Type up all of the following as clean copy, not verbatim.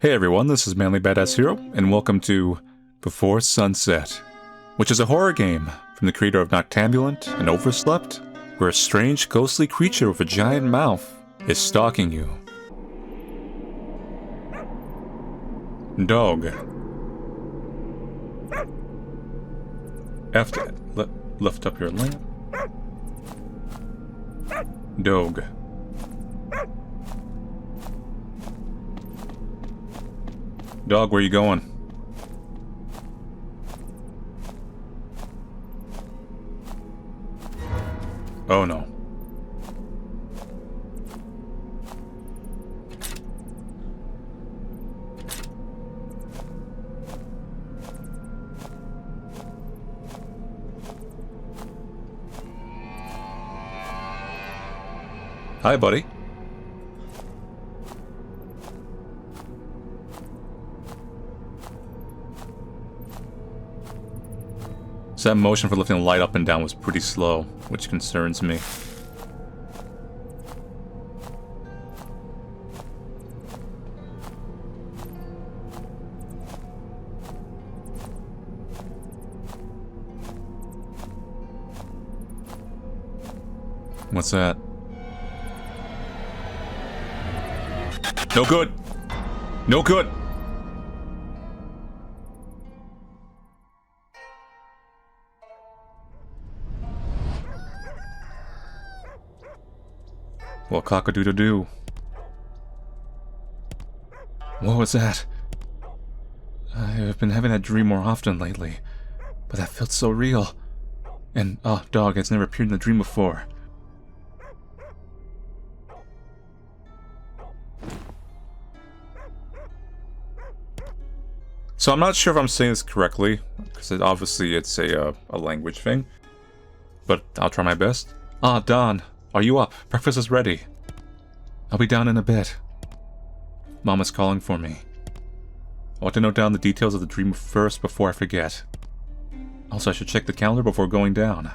Hey everyone, this is Manly Badass Hero, and welcome to Before Sunset, which is a horror game from the creator of Noctambulant and Overslept, where a strange, ghostly creature with a giant mouth is stalking you. Dog. Lift up your lamp. Dog. Dog, where you going? Oh no. Hi, buddy. So that motion for lifting the light up and down was pretty slow, which concerns me. What's that? No good! No good! Well, cock-a-doodle-doo. What was that? I've been having that dream more often lately, but that felt so real. And, oh, dog, it's never appeared in the dream before. So I'm not sure if I'm saying this correctly, because obviously it's a language thing, but I'll try my best. Ah, Don, are you up? Breakfast is ready. I'll be down in a bit. Mama's calling for me. I want to note down the details of the dream first before I forget. Also, I should check the calendar before going down.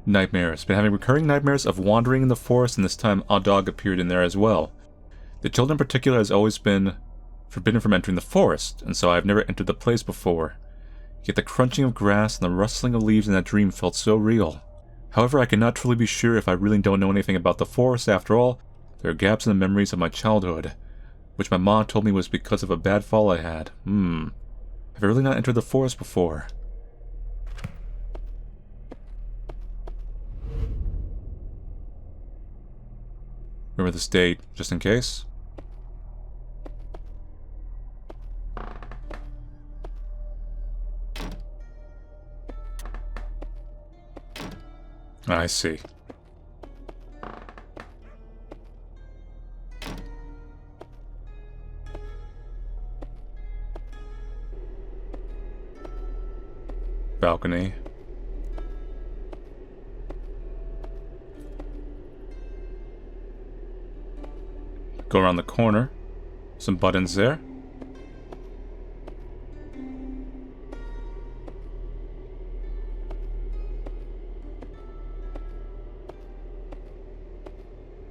Nightmares. Been having recurring nightmares of wandering in the forest, and this time a dog appeared in there as well. The child in particular has always been forbidden from entering the forest, and so I have never entered the place before. Yet the crunching of grass and the rustling of leaves in that dream felt so real. However, I cannot truly be sure if I really don't know anything about the forest. After all, there are gaps in the memories of my childhood, which my mom told me was because of a bad fall I had. Have I really not entered the forest before? Remember this date, just in case? I see. Balcony. Go around the corner. Some buttons there.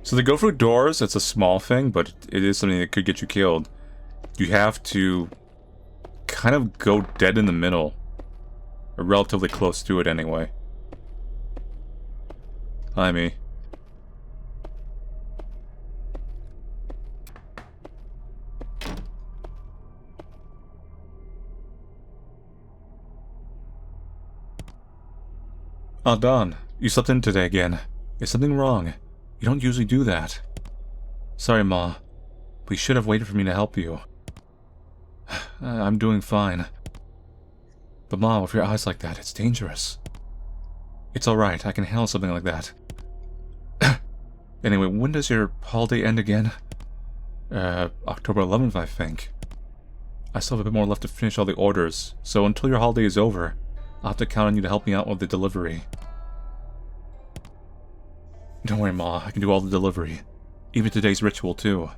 So they go through doors. It's a small thing, but it is something that could get you killed. You have to kind of go dead in the middle. Or relatively close to it anyway. Hi, me. Oh, Don, you slept in today again. Is something wrong? You don't usually do that. Sorry, Ma. But you should have waited for me to help you. I'm doing fine. But Ma, with your eyes like that, it's dangerous. It's alright, I can handle something like that. Anyway, when does your holiday end again? October 11th, I think. I still have a bit more left to finish all the orders, so until your holiday is over, I'll have to count on you to help me out with the delivery. Don't worry, Ma, I can do all the delivery. Even today's ritual, too.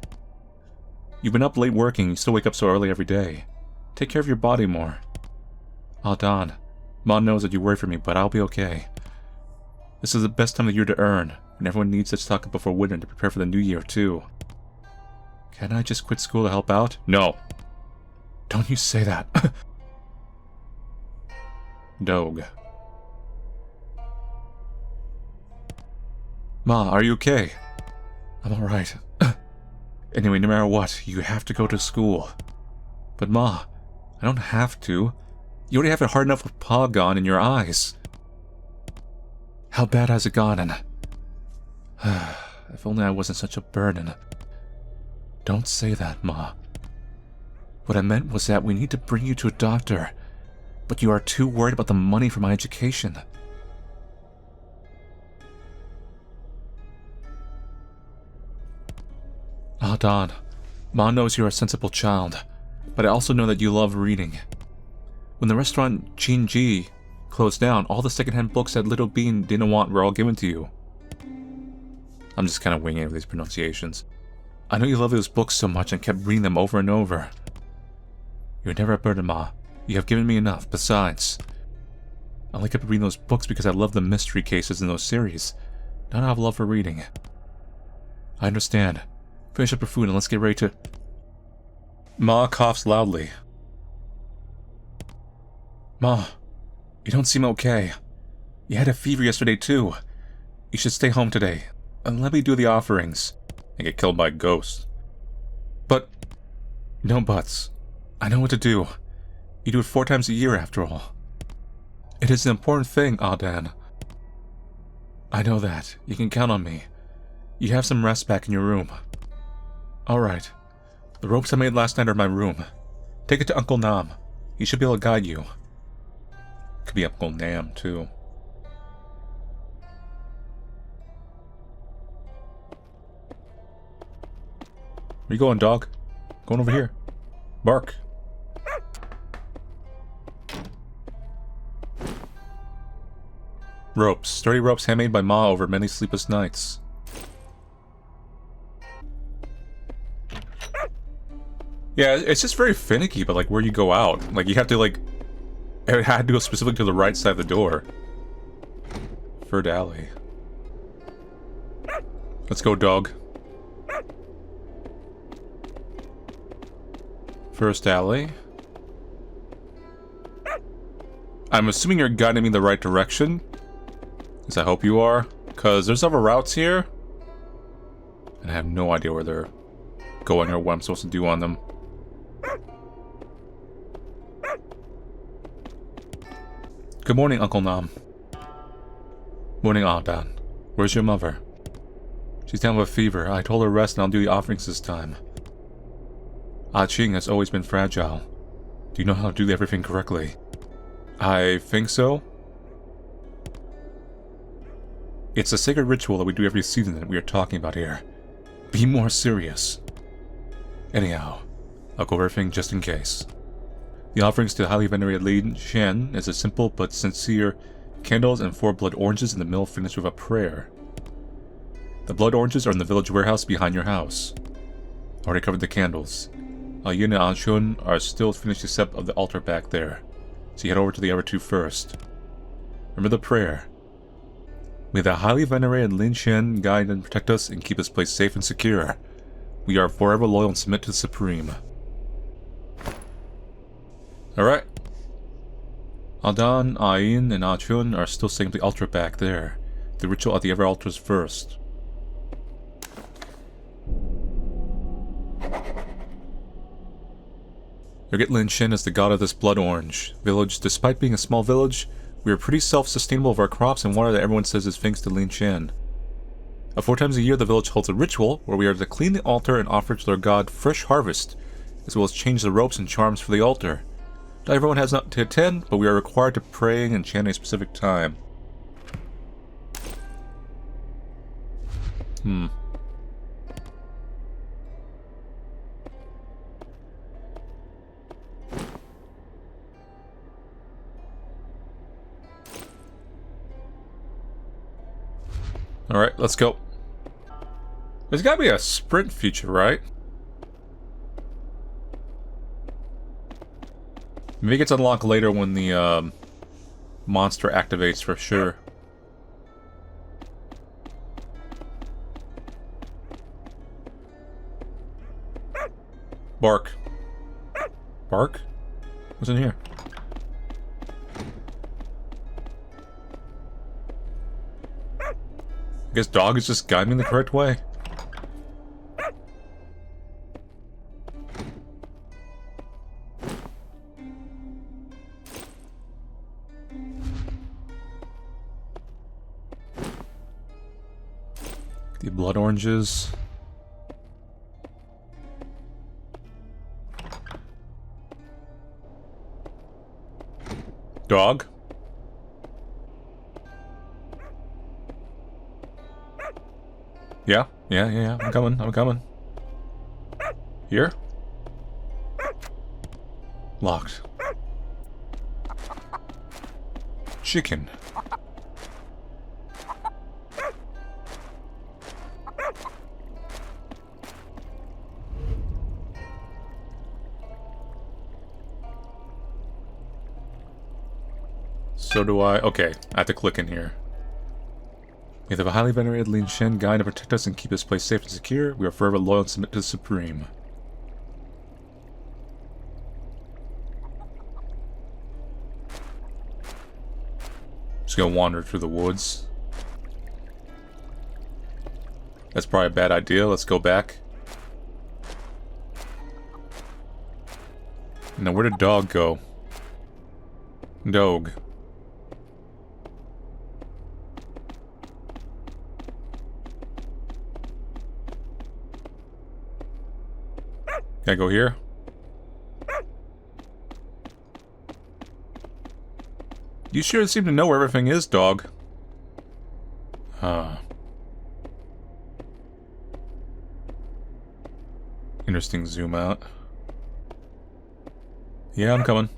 You've been up late working, you still wake up so early every day. Take care of your body more. Ah, Don, Ma knows that you worry for me, but I'll be okay. This is the best time of the year to earn, and everyone needs such stock up before winter to prepare for the new year, too. Can I just quit school to help out? No. Don't you say that. Dog. Ma, are you okay? I'm alright. Anyway, no matter what, you have to go to school. But Ma, I don't have to. You already have it hard enough with Pa gone in your eyes. How bad has it gotten? If only I wasn't such a burden. Don't say that, Ma. What I meant was that we need to bring you to a doctor, but you are too worried about the money for my education. Ah, Don. Ma knows you're a sensible child, but I also know that you love reading. When the restaurant Jinji closed down, all the secondhand books that Little Bean didn't want were all given to you. I'm just kind of winging it with these pronunciations. I know you love those books so much and kept reading them over and over. You're never a burden, Ma. You have given me enough. Besides, I only kept reading those books because I love the mystery cases in those series, not out of love for reading. I understand. Finish up your food and let's get ready to... Ma coughs loudly. Ma, you don't seem okay. You had a fever yesterday too. You should stay home today, and let me do the offerings, and get killed by ghosts. But, no buts. I know what to do. You do it 4 times a year after all. It is an important thing, Adan. I know that. You can count on me. You have some rest back in your room. Alright. The ropes I made last night are in my room. Take it to Uncle Nam. He should be able to guide you. Could be Uncle Nam, too. Where you going, dog? Going over here. Bark. Ropes. Sturdy ropes handmade by Ma over many sleepless nights. Yeah, it's just very finicky, but like where you go out. Like you have to like... It had to go specifically to the right side of the door. Third alley. Let's go, dog. First alley. I'm assuming you're guiding me in the right direction. As I hope you are. Because there's other routes here. And I have no idea where they're going or what I'm supposed to do on them. Good morning, Uncle Nam. Morning, Adan. Where's your mother? She's down with a fever. I told her rest and I'll do the offerings this time. Ah Ching has always been fragile. Do you know how to do everything correctly? I think so. It's a sacred ritual that we do every season that we are talking about here. Be more serious. Anyhow, I'll go over everything just in case. The offerings to the highly venerated Lin Shen is a simple but sincere candles and 4 blood oranges in the middle finished with a prayer. The blood oranges are in the village warehouse behind your house. I already covered the candles. Yin and Anshun are still finished except of the altar back there, so you head over to the other 2 first. Remember the prayer. May the highly venerated Lin Shen guide and protect us and keep this place safe and secure. We are forever loyal and submit to the Supreme. Alright. Adan, Ayin, and Achun are still saying the altar back there. The ritual at the other altars first. Forget Lin Shen is the god of this blood orange village. Despite being a small village, we are pretty self-sustainable of our crops and water that everyone says is thanks to Lin Shen. 4 times a year, the village holds a ritual where we are to clean the altar and offer to their god fresh harvest, as well as change the ropes and charms for the altar. Not everyone has not to attend, but we are required to pray and chant a specific time. Alright, let's go. There's gotta be a sprint feature, right? Maybe it gets unlocked later when the monster activates for sure. Bark. Bark? What's in here? I guess dog is just guiding me the correct way. The blood oranges. Dog? Yeah, I'm coming. Here? Locked. Chicken. So do I. Okay, I have to click in here. May the highly venerated Lin Shen guide and protect us and keep this place safe and secure. We are forever loyal and submit to the Supreme. Just gonna wander through the woods. That's probably a bad idea. Let's go back. Now, where did dog go? Dog. Can I go here? You sure seem to know where everything is, dog. Interesting zoom out. Yeah, I'm coming.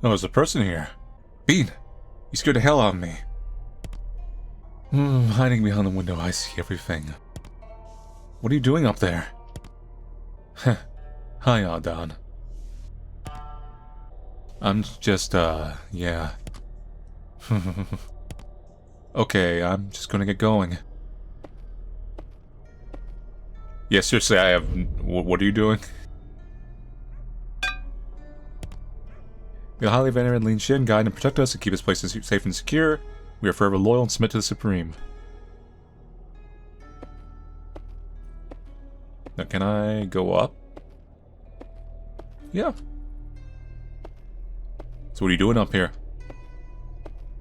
Oh, there's a person here. Bean! You scared the hell out of me. Hiding behind the window, I see everything. What are you doing up there? Heh. Hi, Adon. I'm just, yeah. Okay, I'm just gonna get going. Yeah, seriously, I have... What are you doing? The highly venerated Lin Shen guide and protect us and keep this place safe and secure. We are forever loyal and submit to the Supreme. Now, can I go up? Yeah. So what are you doing up here?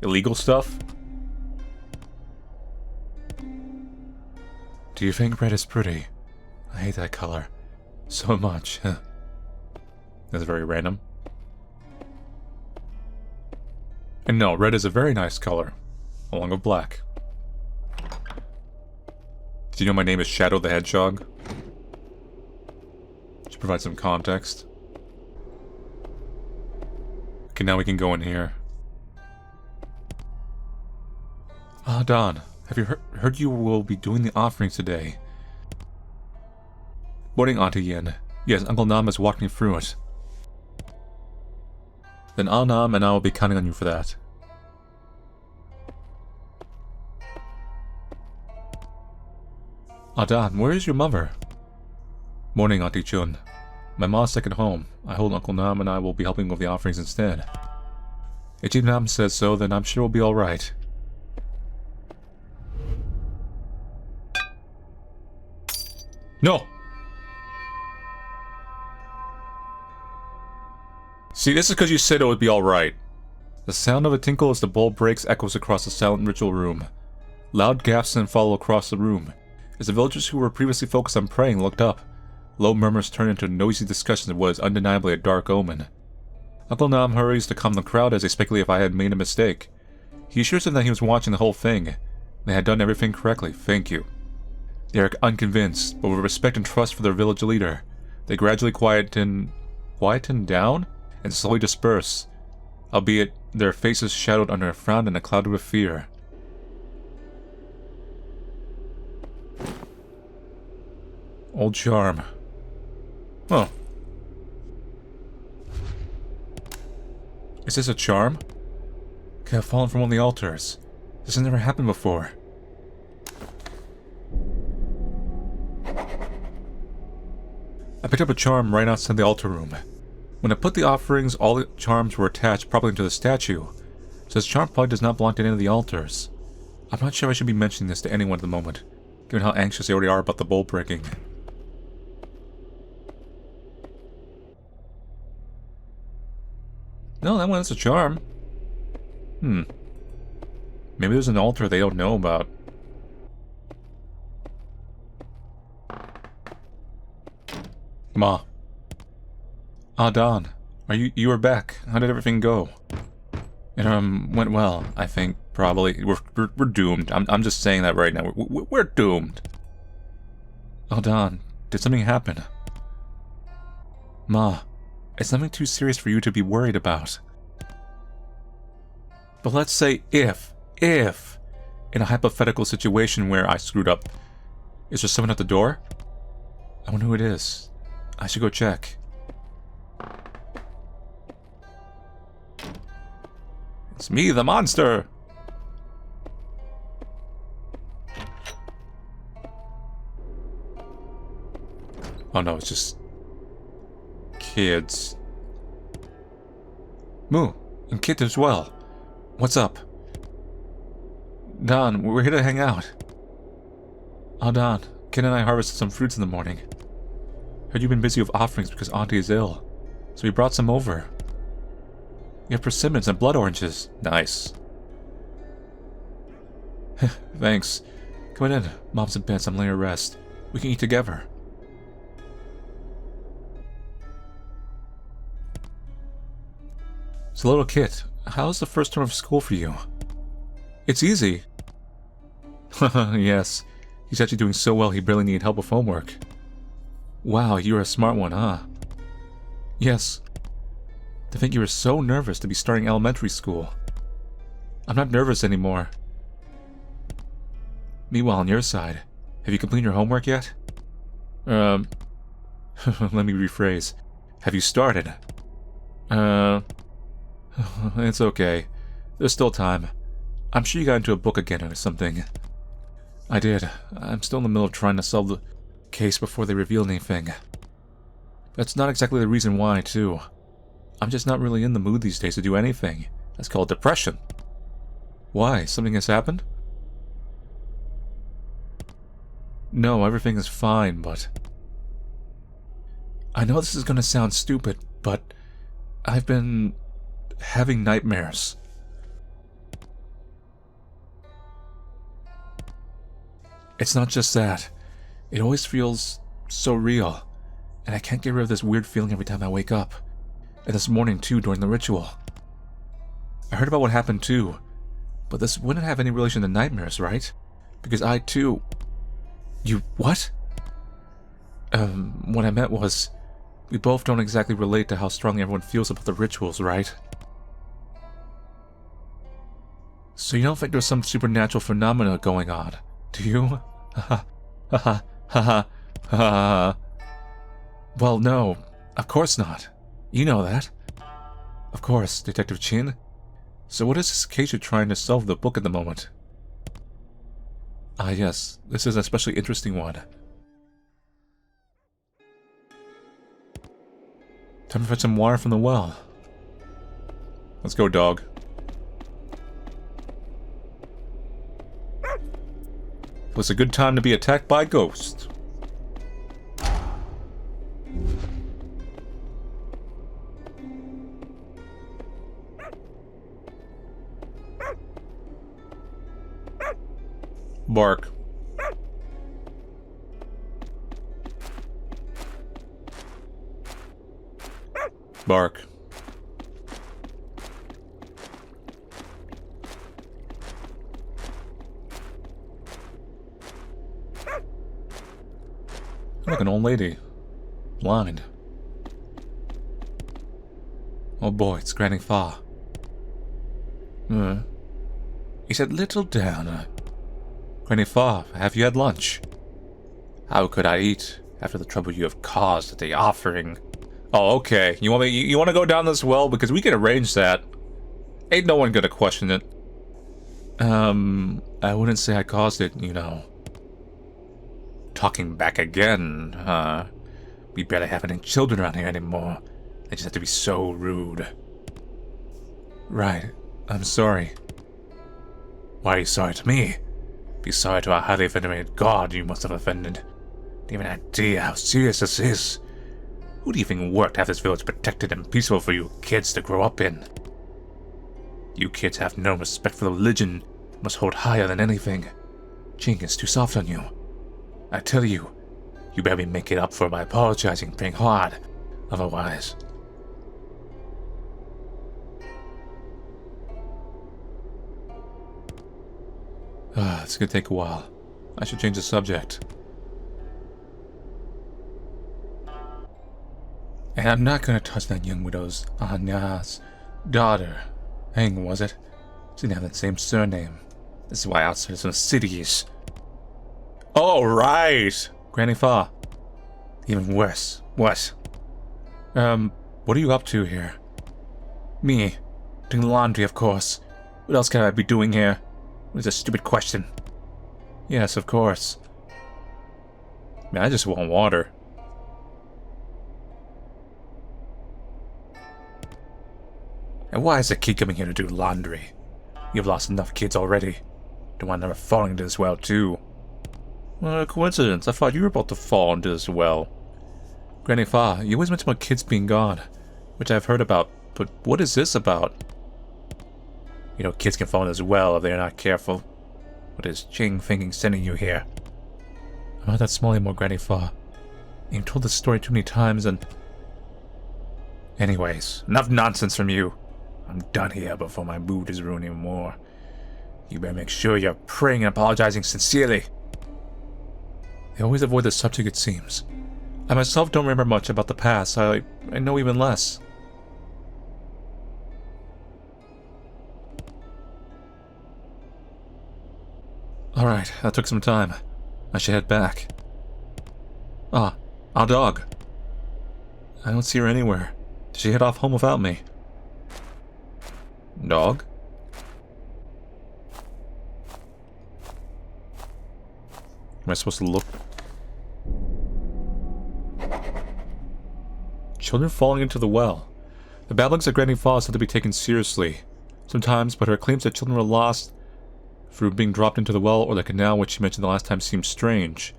Illegal stuff? Do you think red is pretty? I hate that color. So much. That's very random. And no, red is a very nice color, along with black. Do you know my name is Shadow the Hedgehog? To provide some context. Okay, now we can go in here. Ah, Don, have you heard you will be doing the offerings today? Morning, Auntie Yen. Yes, Uncle Nam has walked me through it. Then Nam and I will be counting on you for that. Don, where is your mother? Morning, Auntie Chun. My mom's sick at home. I hold Uncle Nam and I will be helping with the offerings instead. If Chief Nam says so, then I'm sure we'll be alright. No! See, this is because you said it would be alright. The sound of a tinkle as the bowl breaks echoes across the silent ritual room. Loud gasps then follow across the room. As the villagers who were previously focused on praying looked up, low murmurs turned into noisy discussions of what is undeniably a dark omen. Uncle Nam hurries to calm the crowd as they speculate if I had made a mistake. He assures them that he was watching the whole thing. They had done everything correctly, thank you. They are unconvinced, but with respect and trust for their village leader, they gradually quieten down and slowly disperse, albeit their faces shadowed under a frown and a cloud of fear. Old charm. Oh, Is this a charm? Okay, I've fallen from one of the altars. This has never happened before. I picked up a charm right outside the altar room. When I put the offerings, all the charms were attached properly to the statue, so this charm probably does not belong to any of the altars. I'm not sure I should be mentioning this to anyone at the moment, given how anxious they already are about the bowl breaking. No, that one's a charm. Maybe there's an altar they don't know about. Ma. Ah, Don. You are back. How did everything go? It, went well, I think, probably. We're doomed. I'm just saying that right now. We're doomed. Oh, Don. Did something happen? Ma. It's nothing too serious for you to be worried about. But let's say if, in a hypothetical situation where I screwed up, is there someone at the door? I wonder who it is. I should go check. It's me, the monster! Oh no, it's just... kids. Moo, and Kit as well. What's up? Don, we're here to hang out. Oh, Don, Kit and I harvested some fruits in the morning. Heard you've been busy with offerings because Auntie is ill, so we brought some over. You have persimmons and blood oranges. Nice. Thanks. Come on in. Mom's in bed, so I'm laying her rest. We can eat together. So, little Kit, how's the first term of school for you? It's easy. Yes. He's actually doing so well he barely needed help with homework. Wow, you're a smart one, huh? Yes. To think you were so nervous to be starting elementary school. I'm not nervous anymore. Meanwhile, on your side, have you completed your homework yet? Let me rephrase. Have you started? It's okay. There's still time. I'm sure you got into a book again or something. I did. I'm still in the middle of trying to solve the case before they reveal anything. That's not exactly the reason why, too. I'm just not really in the mood these days to do anything. That's called depression. Why? Something has happened? No, everything is fine, but... I know this is gonna sound stupid, but... I've been... having nightmares. It's not just that. It always feels so real, and I can't get rid of this weird feeling every time I wake up. And this morning too, during the ritual. I heard about what happened too, but this wouldn't have any relation to nightmares, right? Because I too... You... what? What I meant was... we both don't exactly relate to how strongly everyone feels about the rituals, right? So you don't think there's some supernatural phenomena going on, do you? Haha. Haha. Haha. Haha. Well, no. Of course not. You know that. Of course, Detective Chin. So what is this case you're trying to solve in the book at the moment? Ah yes, this is an especially interesting one. Time to fetch some water from the well. Let's go, dog. It's a good time to be attacked by a ghost. Bark. Bark. Like an old lady. Blind. Oh boy, it's Granny Fa. He said, "Little Dan. Granny Fa, have you had lunch?" "How could I eat after the trouble you have caused at the offering?" Oh, okay. You want to go down this well? Because we can arrange that. Ain't no one gonna question it. I wouldn't say I caused it, you know. Talking back again, huh? We barely have any children around here anymore. They just have to be so rude. Right. I'm sorry. Why are you sorry to me? Be sorry to our highly venerated god you must have offended. Do you have an idea how serious this is? Who do you think worked to have this village protected and peaceful for you kids to grow up in? You kids have no respect for the religion, must hold higher than anything. Jing is too soft on you. I tell you, you better make it up for by apologizing, praying hard. Otherwise... it's gonna take a while. I should change the subject. And I'm not gonna touch that young widow's Anya's daughter. Hang, was it? She didn't have that same surname. This is why outsiders in the cities. Oh, right! Granny Fa. Even worse. What? What are you up to here? Me. Doing laundry, of course. What else can I be doing here? What is a stupid question? Yes, of course. Man, I just want water. And why is the kid coming here to do laundry? You've lost enough kids already. Don't want them falling into this well, too. Well, a coincidence. I thought you were about to fall into this well. Granny Fa, you always mention about kids being gone, which I've heard about, but what is this about? You know, kids can fall into this well if they're not careful. What is Jing thinking sending you here? I'm not that small anymore, Granny Fa. You've told this story too many times and... Anyways, enough nonsense from you. I'm done here before my mood is ruined even more. You better make sure you're praying and apologizing sincerely. They always avoid the subject, it seems. I myself don't remember much about the past. I know even less. Alright, that took some time. I should head back. Ah, our dog. I don't see her anywhere. Did she head off home without me? Dog? Am I supposed to look? Children falling into the well. The babblings of Granny Fa had to be taken seriously. Sometimes, but her claims that children were lost through being dropped into the well or the canal, which she mentioned the last time, seemed strange.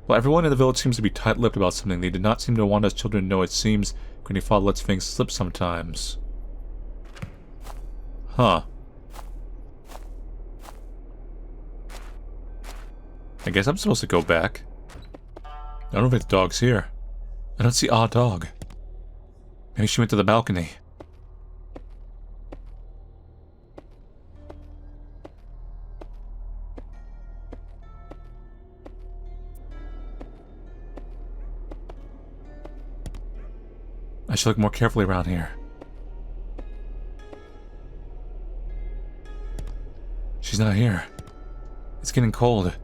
While everyone in the village seems to be tight-lipped about something, they did not seem to want us children to know. It seems Granny Fa lets things slip sometimes. Huh. I guess I'm supposed to go back. I don't know if the dog's here. I don't see our dog. Maybe she went to the balcony. I should look more carefully around here. She's not here. It's getting cold.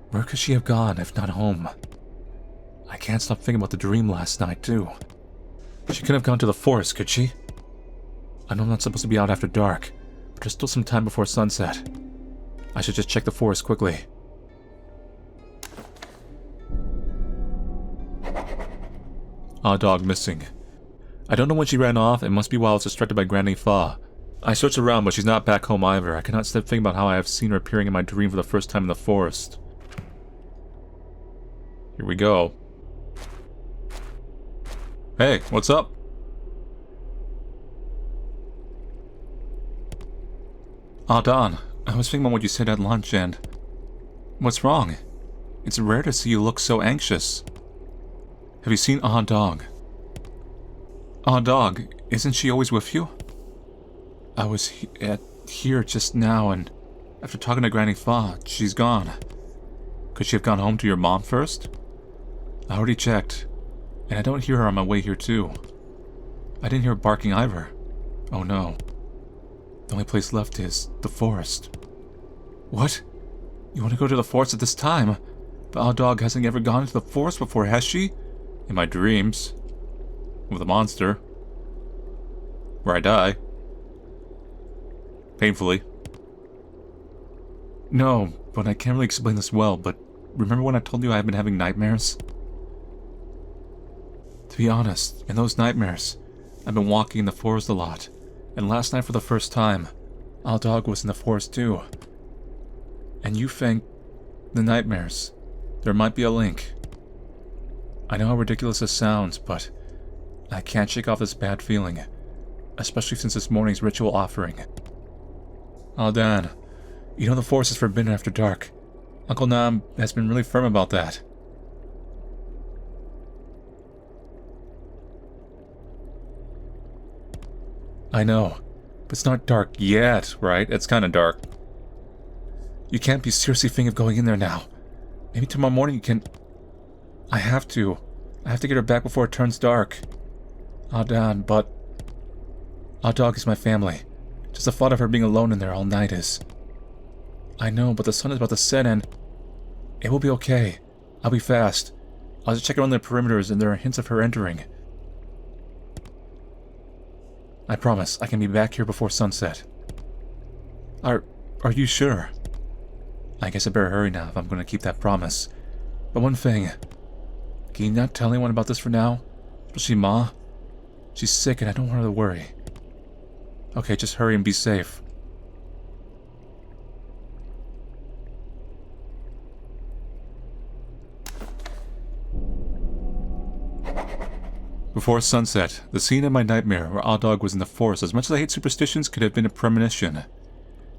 Where could she have gone if not home? I can't stop thinking about the dream last night, too. She couldn't have gone to the forest, could she? I know I'm not supposed to be out after dark, but there's still some time before sunset. I should just check the forest quickly. Our dog missing. I don't know when she ran off. It must be while I was distracted by Granny Fa. I searched around, but she's not back home either. I cannot stop thinking about how I have seen her appearing in my dream for the first time in the forest. Here we go. Hey, what's up? Ah, Don. I was thinking about what you said at lunch and... What's wrong? It's rare to see you look so anxious. Have you seen Ah Dog? Ah Dog, isn't she always with you? I was here just now and after talking to Granny Fa, she's gone. Could she have gone home to your mom first? I already checked, and I don't hear her on my way here too. I didn't hear her barking either. Oh no. The only place left is the forest. What? You want to go to the forest at this time? But our dog hasn't ever gone into the forest before, has she? In my dreams. With a monster. Where I die. Painfully. No, but I can't really explain this well, but remember when I told you I have been having nightmares? To be honest, in those nightmares, I've been walking in the forest a lot, and last night for the first time, our dog was in the forest too. And you think the nightmares, there might be a link. I know how ridiculous this sounds, but I can't shake off this bad feeling, especially since this morning's ritual offering. Oh, Dan, you know the forest is forbidden after dark. Uncle Nam has been really firm about that. I know, but it's not dark yet, right? It's kind of dark. You can't be seriously thinking of going in there now. Maybe tomorrow morning you can... I have to get her back before it turns dark. Oh, Dan, but... Our dog is my family. Just the thought of her being alone in there all night is... I know, but the sun is about to set and... It will be okay. I'll be fast. I'll just check around the perimeters and there are hints of her entering. I promise, I can be back here before sunset. Are you sure? I guess I better hurry now if I'm going to keep that promise. But one thing, can you not tell anyone about this for now? Especially Ma? She's sick and I don't want her to worry. Okay, just hurry and be safe. Before sunset, the scene in my nightmare where our dog was in the forest, as much as I hate superstitions, could have been a premonition.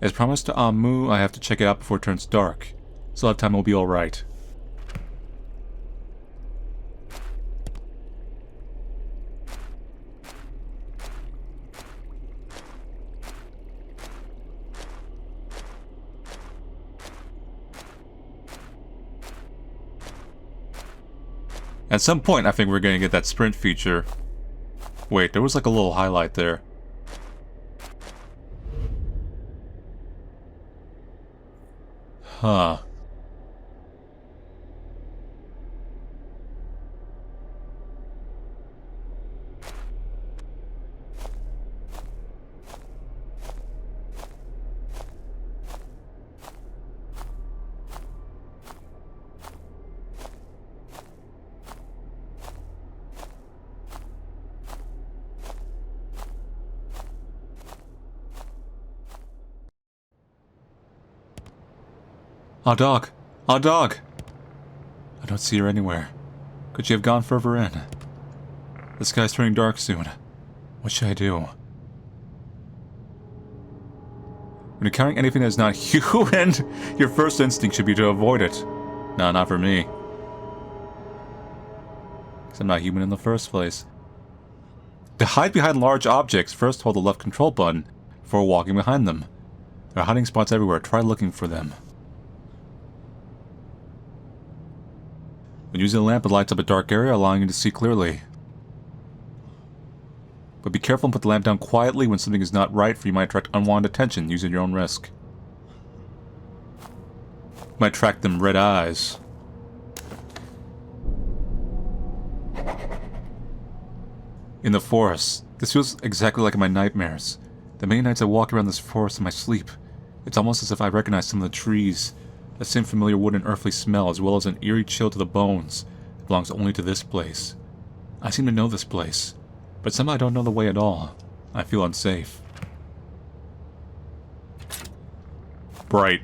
As promised to Amu, I have to check it out before it turns dark. So that time will be alright. At some point, I think we're gonna get that sprint feature. Wait, there was like a little highlight there. Huh. Our dog! Our dog! I don't see her anywhere. Could she have gone further in? The sky's turning dark soon. What should I do? When encountering anything that is not human, your first instinct should be to avoid it. No, not for me. Because I'm not human in the first place. To hide behind large objects, first hold the left control button before walking behind them. There are hiding spots everywhere. Try looking for them. When using a lamp, it lights up a dark area, allowing you to see clearly. But be careful and put the lamp down quietly when something is not right, for you might attract unwanted attention, using your own risk. You might attract them red eyes. In the forest. This feels exactly like my nightmares. The many nights I walk around this forest in my sleep. It's almost as if I recognize some of the trees. That same familiar wood and earthly smell, as well as an eerie chill to the bones, that belongs only to this place. I seem to know this place, but somehow I don't know the way at all. I feel unsafe. Bright.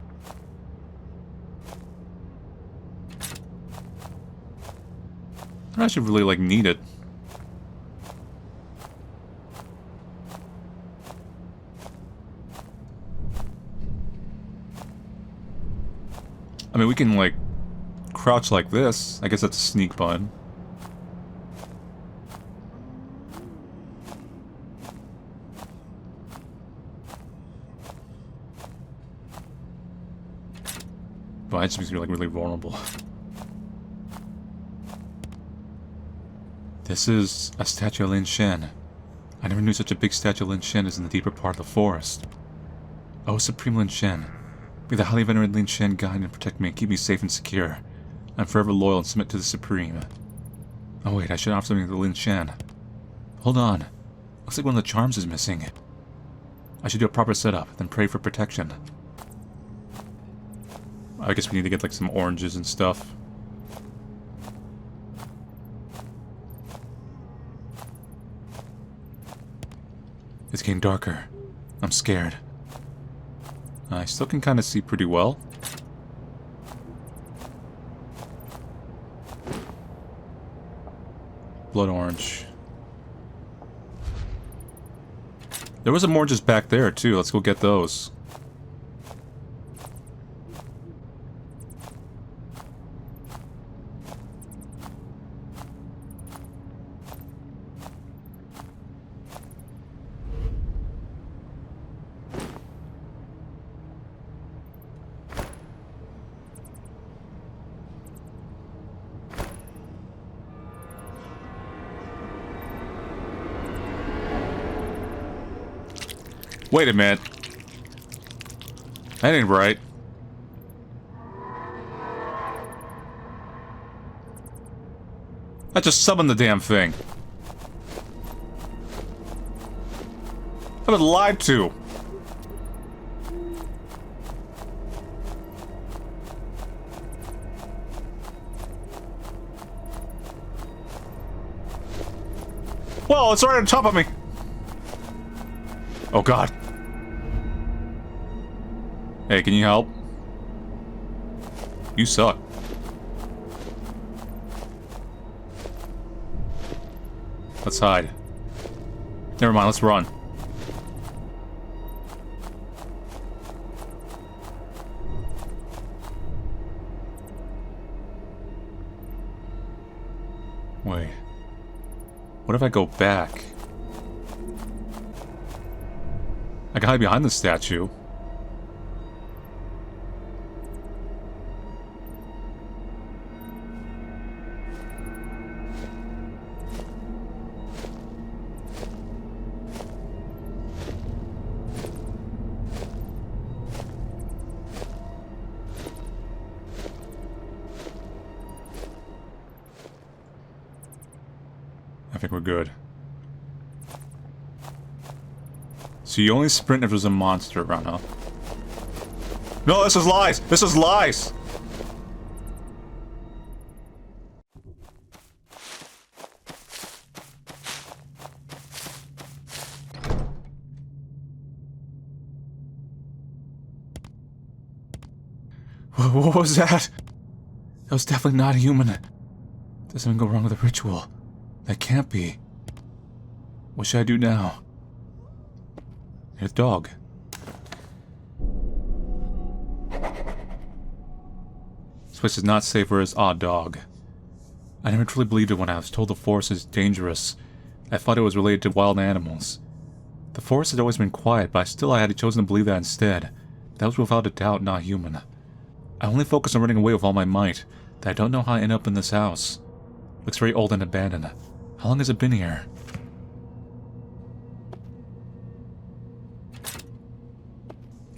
I should really, need it. I mean, we can, crouch like this. I guess that's a sneak button. But it just makes me, really vulnerable. This is a statue of Lin Shen. I never knew such a big statue of Lin Shen is in the deeper part of the forest. Oh, Supreme Lin Shen. May the highly venerated Lin Shen guide and protect me and keep me safe and secure. I'm forever loyal and submit to the Supreme. Oh wait, I should offer something to Lin Shen. Hold on. Looks like one of the charms is missing. I should do a proper setup, then pray for protection. I guess we need to get like some oranges and stuff. It's getting darker. I'm scared. I still can kind of see pretty well. Blood orange. There was some oranges back there too. Let's go get those. Wait a minute. That ain't right. I just summoned the damn thing. I've been lied to. Whoa, it's right on top of me. Oh god. Hey, can you help? You suck. Let's hide. Never mind, let's run. Wait. What if I go back? I can hide behind the statue. I think we're good. So you only sprint if there's a monster around, huh? No, this is lies! This is lies! What was that? That was definitely not human. There's something go wrong with the ritual. That can't be. What should I do now? There's a dog. This place is not safe for his odd dog. I never truly believed it when I was told the forest is dangerous. I thought it was related to wild animals. The forest had always been quiet, but still I had chosen to believe that instead. That was without a doubt not human. I only focused on running away with all my might, that I don't know how I ended up in this house. Looks very old and abandoned. How long has it been here?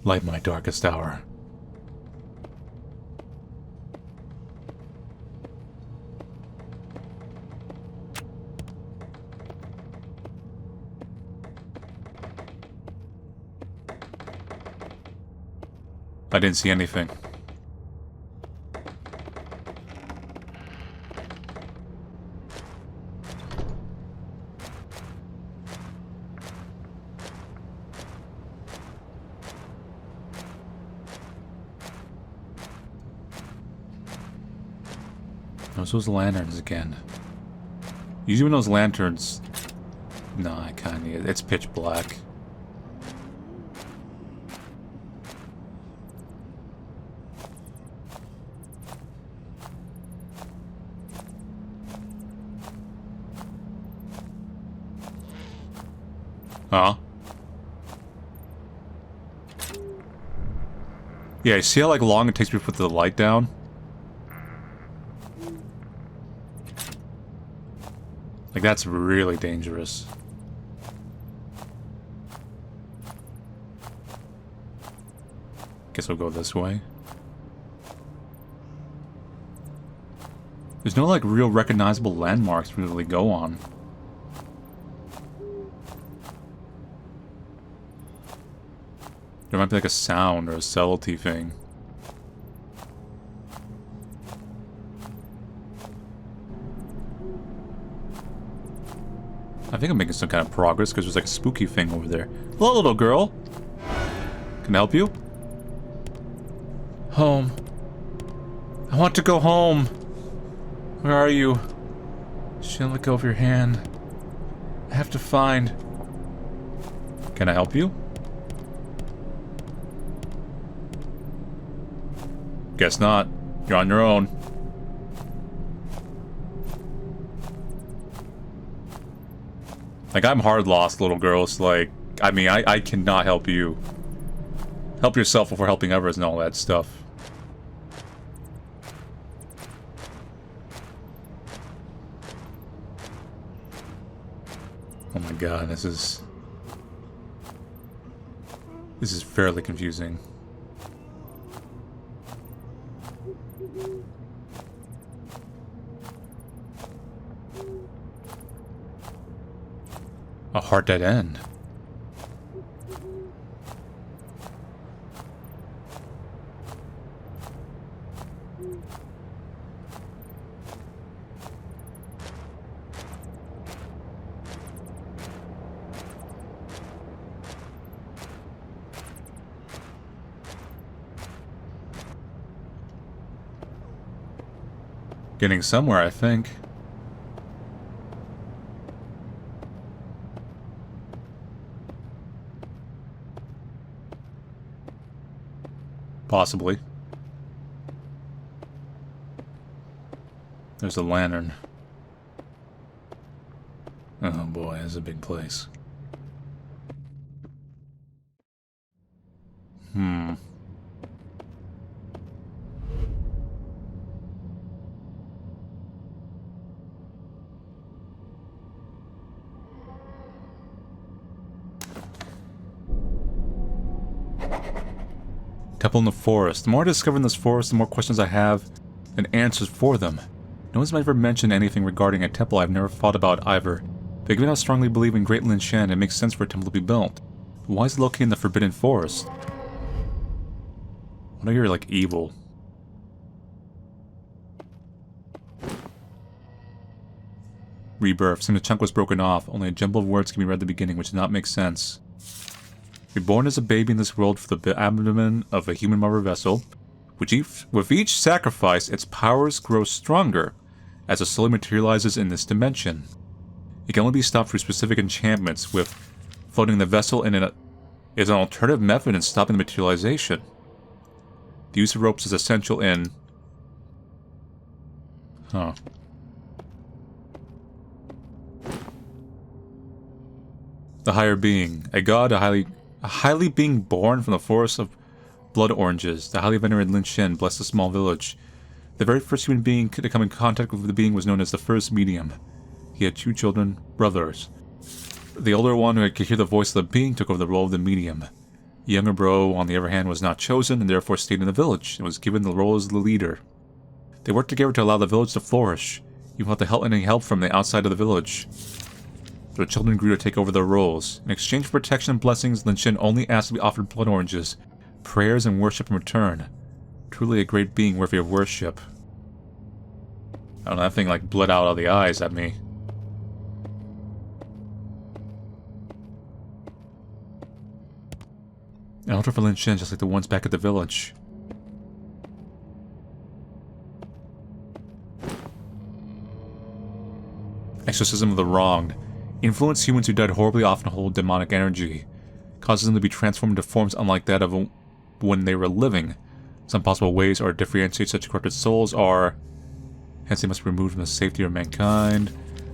Light my darkest hour. I didn't see anything. Those lanterns again. Usually when those lanterns... No, I kinda... It's pitch black. Huh? Yeah, you see how like long it takes me to put the light down? Like, that's really dangerous. Guess we'll go this way. There's no, like, real recognizable landmarks we really go on. There might be like a sound or a subtlety thing. I think I'm making some kind of progress because there's like a spooky thing over there. Hello, little girl. Can I help you? Home. I want to go home. Where are you? Shouldn't let go of your hand. I have to find. Can I help you? Guess not. You're on your own. Like, I'm hard lost, little girl, so like, I mean, I cannot help you. Help yourself before helping others and all that stuff. Oh my god, this is fairly confusing. A hard dead end. Getting somewhere, I think. Possibly. There's a lantern. Oh boy, this is a big place. Temple in the forest. The more I discover in this forest, the more questions I have and answers for them. No one's ever mentioned anything regarding a temple I've never thought about either. But given how strongly I believe in Great Lin Shan, it makes sense for a temple to be built. But why is it located in the Forbidden Forest? What are you, like, evil? Rebirth. Seems the chunk was broken off. Only a jumble of words can be read at the beginning, which does not make sense. Reborn as a baby in this world for the abdomen of a human mother vessel, with each sacrifice, its powers grow stronger as it slowly materializes in this dimension. It can only be stopped through specific enchantments, with floating the vessel in is an alternative method in stopping the materialization. The use of ropes is essential in... Huh. The higher being. A god, a highly being born from the forest of blood oranges. The highly venerated Lin Shen blessed a small village. The very first human being to come in contact with the being was known as the first medium. He had 2 children, brothers. The older one, who could hear the voice of the being, took over the role of the medium. The younger bro, on the other hand, was not chosen and therefore stayed in the village and was given the role as the leader. They worked together to allow the village to flourish, even without any help from the outside of the village. The children grew to take over their roles. In exchange for protection and blessings, Lin Shen only asked to be offered blood oranges, prayers, and worship in return. Truly a great being worthy of worship. I don't know, that thing like bled out of the eyes at me. An altar for Lin Shen, just like the ones back at the village. Exorcism of the Wronged. Influence humans who died horribly often hold demonic energy. Causes them to be transformed into forms unlike that of when they were living. Some possible ways are to differentiate such corrupted souls are... Hence they must be removed from the safety of mankind.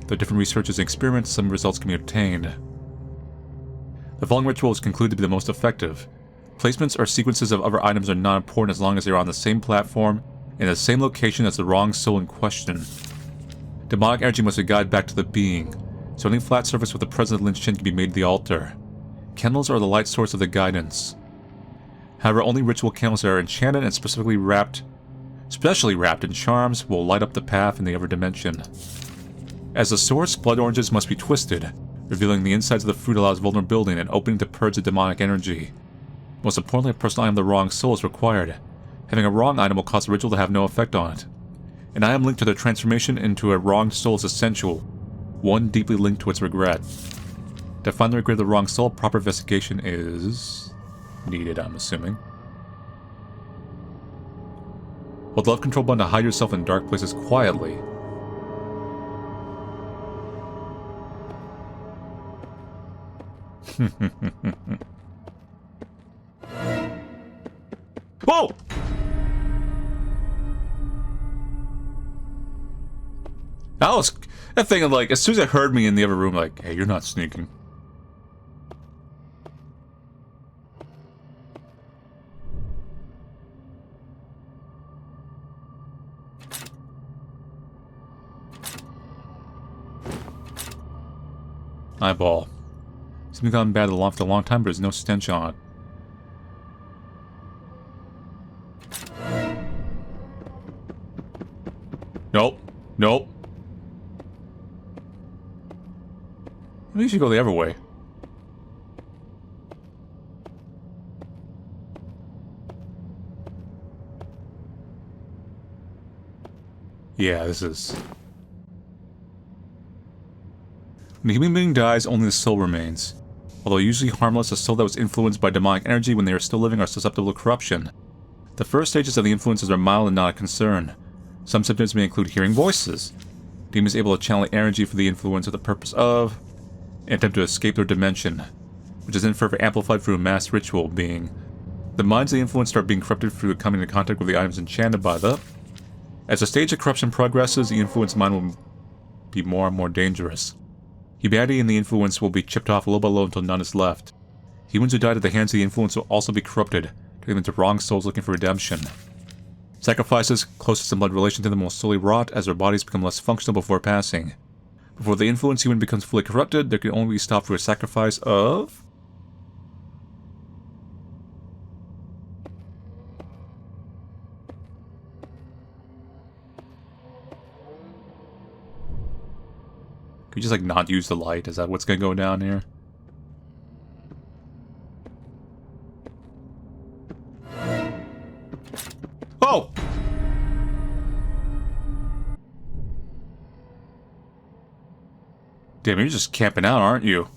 Though different researches and experiments, some results can be obtained. The following rituals conclude to be the most effective. Placements or sequences of other items are not important as long as they are on the same platform in the same location as the wrong soul in question. Demonic energy must be guided back to the being, so any flat surface with the presence of Lin Shen can be made the altar. Candles are the light source of the guidance. However, only ritual candles that are enchanted and specially wrapped in charms will light up the path in the other dimension. As the source, blood oranges must be twisted. Revealing the insides of the fruit allows vulnerability and opening to purge the demonic energy. Most importantly, a personal item of the wrong soul is required. Having a wrong item will cause the ritual to have no effect on it. An item linked to their transformation into a wrong soul is essential, one deeply linked to its regret. To find the regret of the wrong soul, proper investigation is needed, I'm assuming. Hold the left control button to hide yourself in dark places quietly. Whoa! That thing, like, as soon as it heard me in the other room, like, hey, you're not sneaking. Eyeball. Something gone bad for a long time, but there's no stench on it. Nope. Nope. Maybe you should go the other way. Yeah, this is... When a human being dies, only the soul remains. Although usually harmless, a soul that was influenced by demonic energy when they are still living are susceptible to corruption. The first stages of the influences are mild and not a concern. Some symptoms may include hearing voices. Demons able to channel energy for the influence with the purpose of... an attempt to escape their dimension, which is then further amplified through a mass ritual being... The minds of the influence start being corrupted through coming into contact with the items enchanted by the... As the stage of corruption progresses, the influenced mind will be more and more dangerous. Humanity and the influence will be chipped off little by little until none is left. Humans who died at the hands of the influence will also be corrupted, turning them into wrong souls looking for redemption. Sacrifices closest in blood relation to them will slowly rot as their bodies become less functional before passing. Before the influence human becomes fully corrupted, there can only be stopped through a sacrifice of... Can we just, like, not use the light? Is that what's gonna go down here? Oh! Damn, you're just camping out, aren't you?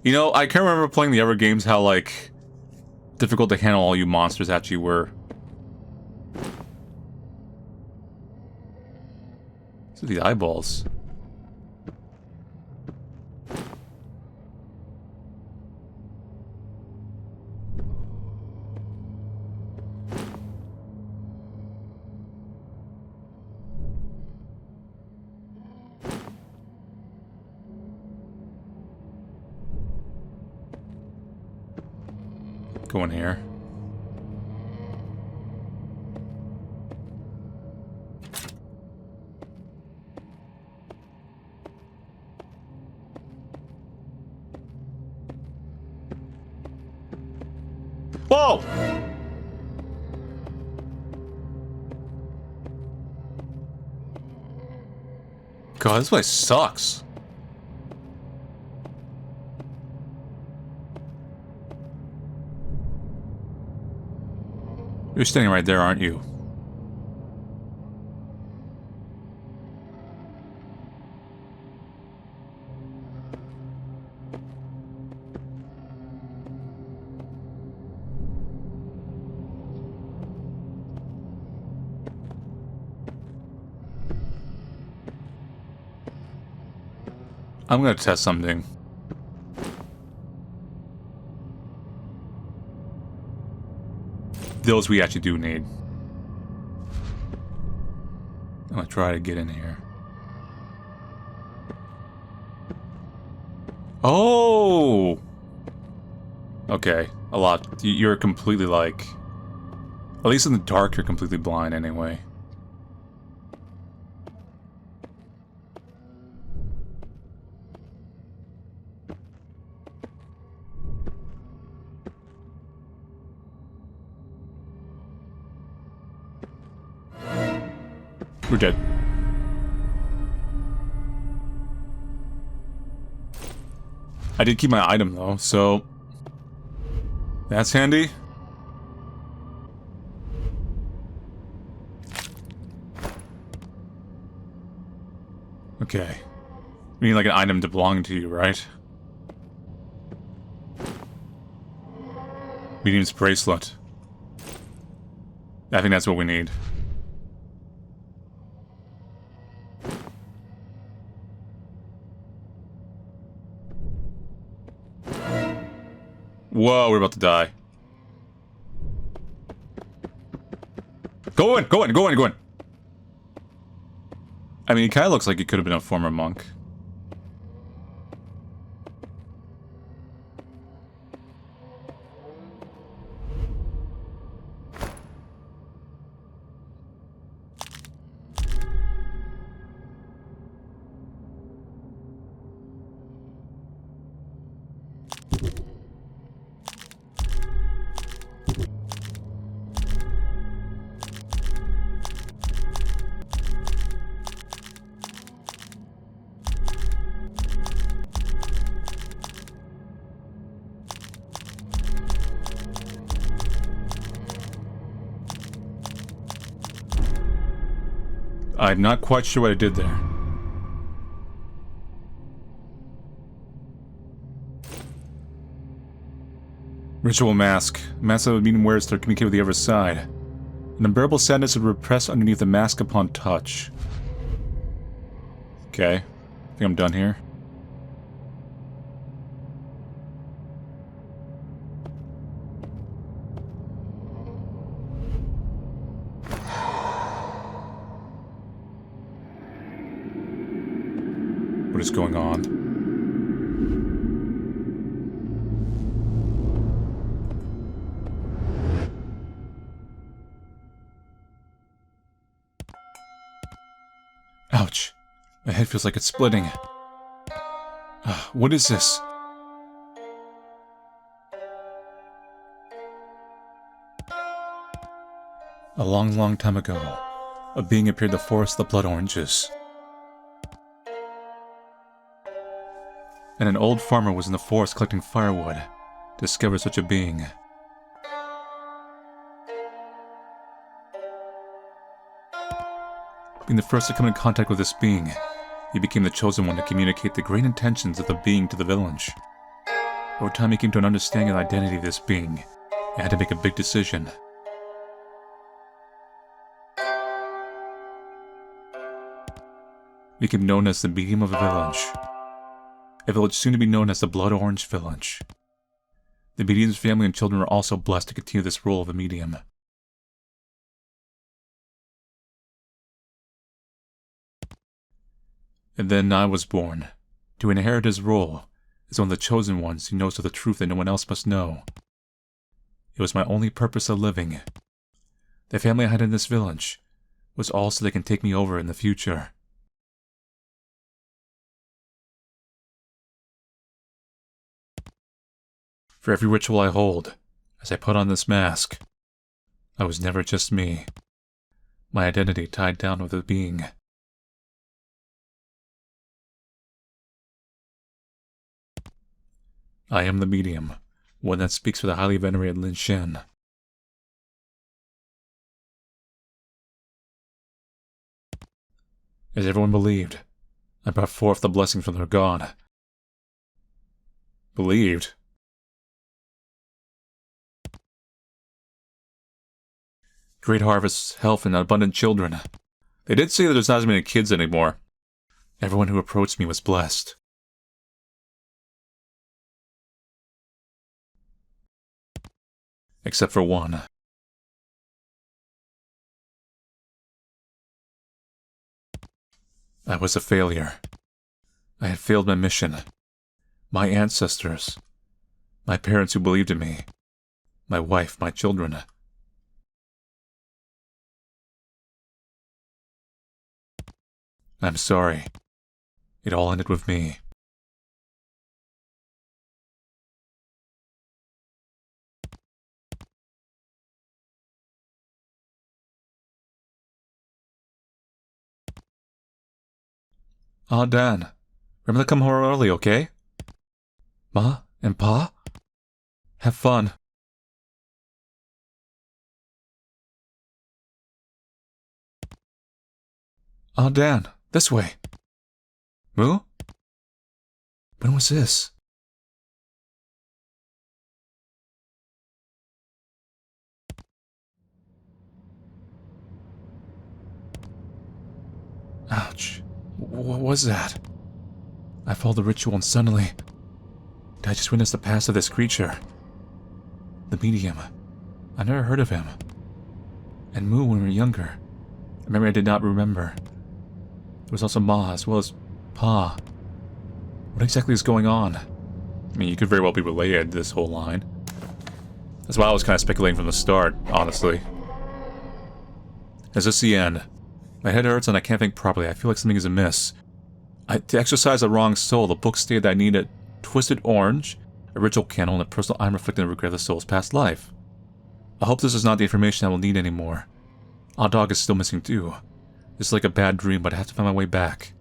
You know, I can't remember playing the other games how, like, difficult to handle all you monsters actually were. These are the eyeballs. Go in here. Whoa! God, this place sucks. You're standing right there, aren't you? I'm gonna test something. Those we actually do need. I'm gonna try to get in here. Oh! Okay, a lot. You're completely like... At least in the dark, you're completely blind anyway. We're dead. I did keep my item though, so... That's handy. Okay. We need like an item to belong to you, right? Medium's bracelet. I think that's what we need. Whoa, we're about to die. Go in, go in, go in, go in. I mean, he kind of looks like he could have been a former monk. I'm not quite sure what I did there. Ritual mask. Mask that would mean wears to communicate with the other side. An unbearable sadness would repress underneath the mask upon touch. Okay. I think I'm done here. What is going on? Ouch. My head feels like it's splitting. What is this? A long, long time ago, a being appeared in the forest of the blood oranges. And an old farmer was in the forest collecting firewood. Discovered such a being. Being the first to come in contact with this being, he became the chosen one to communicate the great intentions of the being to the village. Over time he came to an understanding of the identity of this being, and had to make a big decision. He became known as the medium of a village soon to be known as the Blood Orange Village. The medium's family and children were also blessed to continue this role of a medium. And then I was born, to inherit his role as one of the chosen ones who knows of the truth that no one else must know. It was my only purpose of living. The family I had in this village was all so they can take me over in the future. For every ritual I hold, as I put on this mask, I was never just me. My identity tied down with a being. I am the medium, one that speaks for the highly venerated Lin Shen. As everyone believed, I brought forth the blessing from their god. Believed? Great harvests, health, and abundant children. They did say that there's not as many kids anymore. Everyone who approached me was blessed. Except for one. I was a failure. I had failed my mission. My ancestors. My parents who believed in me. My wife, my children. I'm sorry. It all ended with me. Dan. Remember to come home early, okay? Ma and Pa? Have fun. Dan, this way. Moo? When was this? Ouch. What was that? I followed the ritual and suddenly... I just witnessed the past of this creature. The medium. I never heard of him. And Moo when we were younger. A memory I did not remember. There was also Ma as well as Pa. What exactly is going on? I mean, you could very well be related to this whole line. That's why I was kind of speculating from the start, honestly. Is this the end? My head hurts and I can't think properly. I feel like something is amiss. To exercise the wrong soul, the book stated that I need a twisted orange, a ritual candle, and a personal item reflecting the regret of the soul's past life. I hope this is not the information I will need anymore. Our dog is still missing too. This is like a bad dream, but I have to find my way back.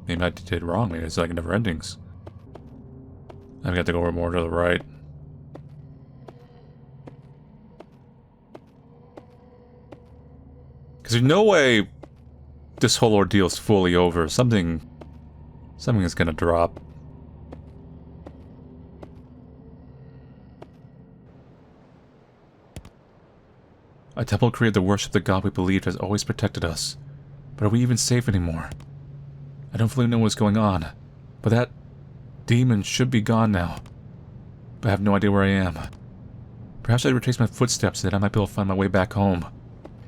Maybe I did wrong. Maybe it's like never endings. I've got to go over more to the right. Because there's no way this whole ordeal is fully over. Something is gonna drop. A temple created to worship the god we believed has always protected us. But are we even safe anymore? I don't fully know what's going on, but that demon should be gone now. But I have no idea where I am. Perhaps I retrace my footsteps so that I might be able to find my way back home.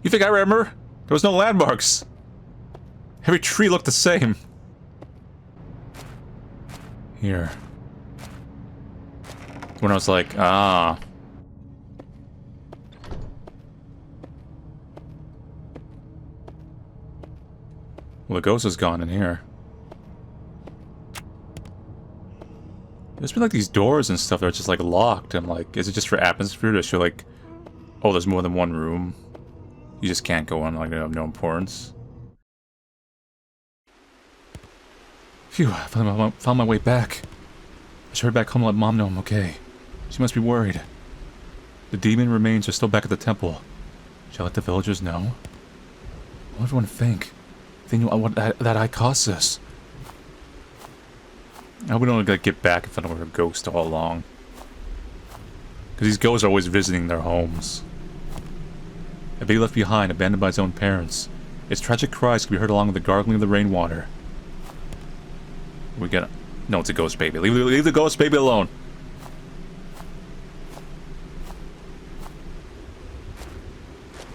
You think I remember? There was no landmarks. Every tree looked the same. Here. When I was like, ah. Well, the ghost is gone in here. There's been like these doors and stuff that are just like locked. I'm like, is it just for atmosphere to show like, oh, there's more than one room? You just can't go in, like, of no importance. Phew, I found my way back. I should hurry back home and let Mom know I'm okay. She must be worried. The demon remains are still back at the temple. Shall I let the villagers know? What will everyone think? They knew that I caused this. I hope we don't get back in front of a ghost all along. Because these ghosts are always visiting their homes. A baby left behind, abandoned by his own parents. Its tragic cries can be heard along with the gargling of the rainwater. We gotta... No, it's a ghost baby. Leave the ghost baby alone.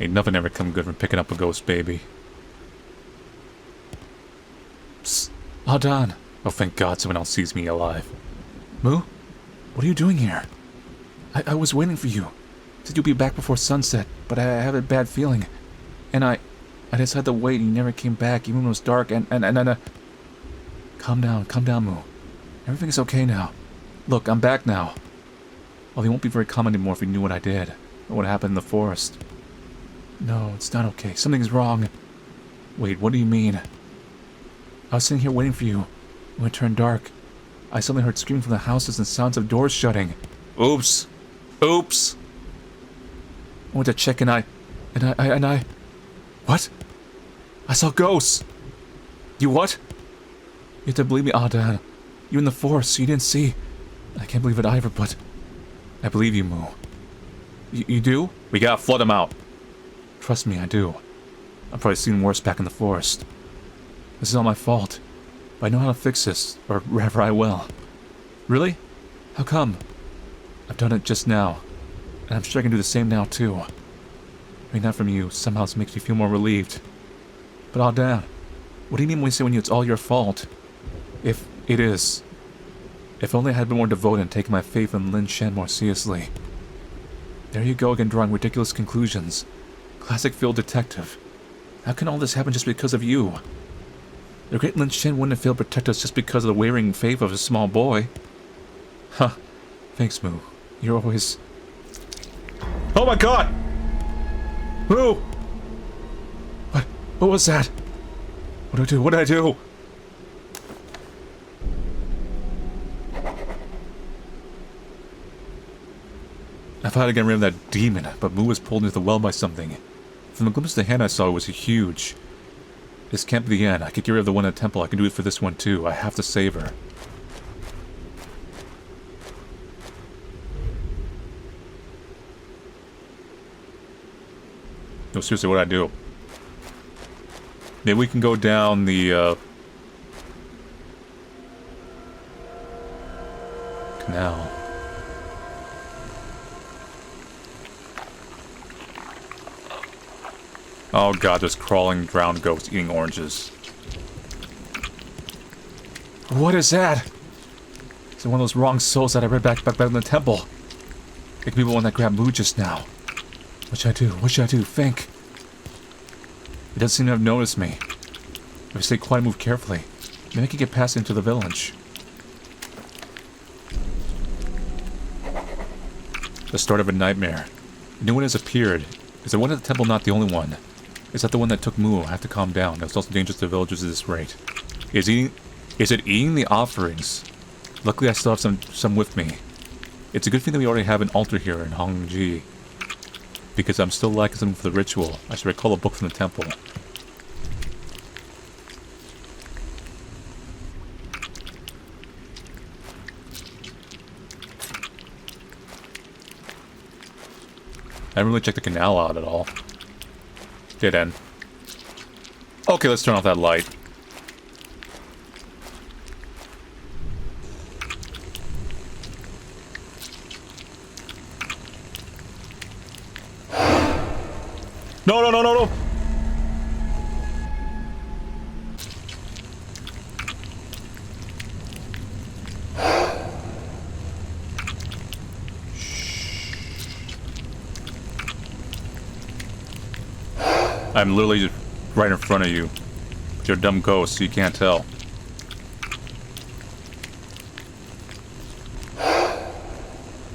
Ain't nothing ever come good from picking up a ghost baby. Psst. All done. Oh, thank God someone else sees me alive. Moo? What are you doing here? I was waiting for you. Said you'll be back before sunset, but I have a bad feeling. And I just had to wait and you never came back, even when it was dark, and Calm down, Moo. Everything's okay now. Look, I'm back now. Well, he won't be very calm anymore if he knew what I did, or what happened in the forest. No, it's not okay. Something's wrong. Wait, what do you mean? I was sitting here waiting for you. When it turned dark, I suddenly heard screaming from the houses and sounds of doors shutting. Oops. Oops. I went to check and I... What? I saw ghosts. You what? You have to believe me, Adan. You in the forest, so you didn't see. I can't believe it either, but... I believe you, Moo. You do? We gotta flood him out. Trust me, I do. I've probably seen worse back in the forest. This is all my fault. But I know how to fix this, or rather I will. Really? How come? I've done it just now. And I'm sure I can do the same now, too. Hearing that from you somehow this makes me feel more relieved. But Adan, what do you mean when you say it's all your fault? If it is. If only I had been more devoted and taken my faith in Lin Shen more seriously. There you go again drawing ridiculous conclusions. Classic field detective. How can all this happen just because of you? The great Lin Shen wouldn't have failed to protect us just because of the wavering faith of a small boy. Huh. Thanks, Moo. You're always... Oh my God! Moo! What was that? What did I do? What did I do? I thought I'd get rid of that demon, but Moo was pulled into the well by something. From the glimpse of the hand I saw, it was huge. This can't be the end. I could get rid of the one at the temple. I can do it for this one too. I have to save her. No, seriously, what do I do? Maybe we can go down the, canal. Oh god, there's crawling drowned ghosts eating oranges. What is that? Is it one of those wrong souls that I read back in the temple? It could be the one that grabbed Moo just now. What should I do? What should I do? Think. It doesn't seem to have noticed me. If I stay quiet and move carefully, maybe I can get past into the village. The start of a nightmare. A new one has appeared. Is the one at the temple not the only one? Is that the one that took Moo? I have to calm down. It's also dangerous to villagers at this rate. Is it eating the offerings? Luckily I still have some with me. It's a good thing that we already have an altar here in Hongji. Because I'm still lacking something for the ritual. I should recall a book from the temple. I haven't really checked the canal out at all. Dead end. Okay, let's turn off that light. No, no, no, no, no! I'm literally just right in front of you. But you're a dumb ghost, so you can't tell.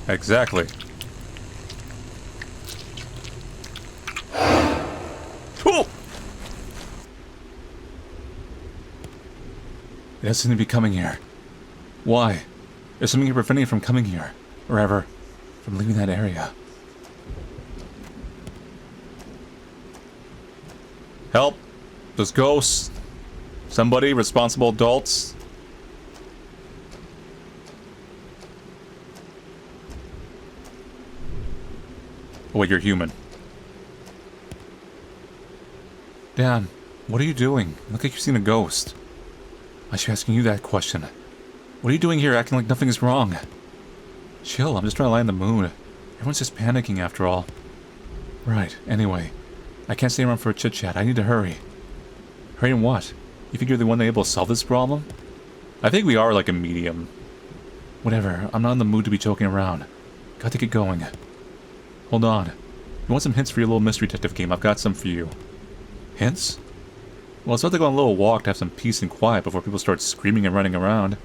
Exactly. Oh! It doesn't seem to be coming here. Why? There's something preventing it from coming here. Or ever, from leaving that area. Help! There's ghosts. Somebody, responsible adults. Oh wait, you're human. Dan, what are you doing? You look like you've seen a ghost. I should be asking you that question. What are you doing here acting like nothing is wrong? Chill, I'm just trying to lighten the mood. Everyone's just panicking after all. Right, anyway. I can't stay around for a chit-chat. I need to hurry. Hurry in what? You think you're the one able to solve this problem? I think we are like a medium. Whatever, I'm not in the mood to be joking around. Got to get going. Hold on. You want some hints for your little mystery detective game? I've got some for you. Hints? Well, it's about to go on a little walk to have some peace and quiet before people start screaming and running around.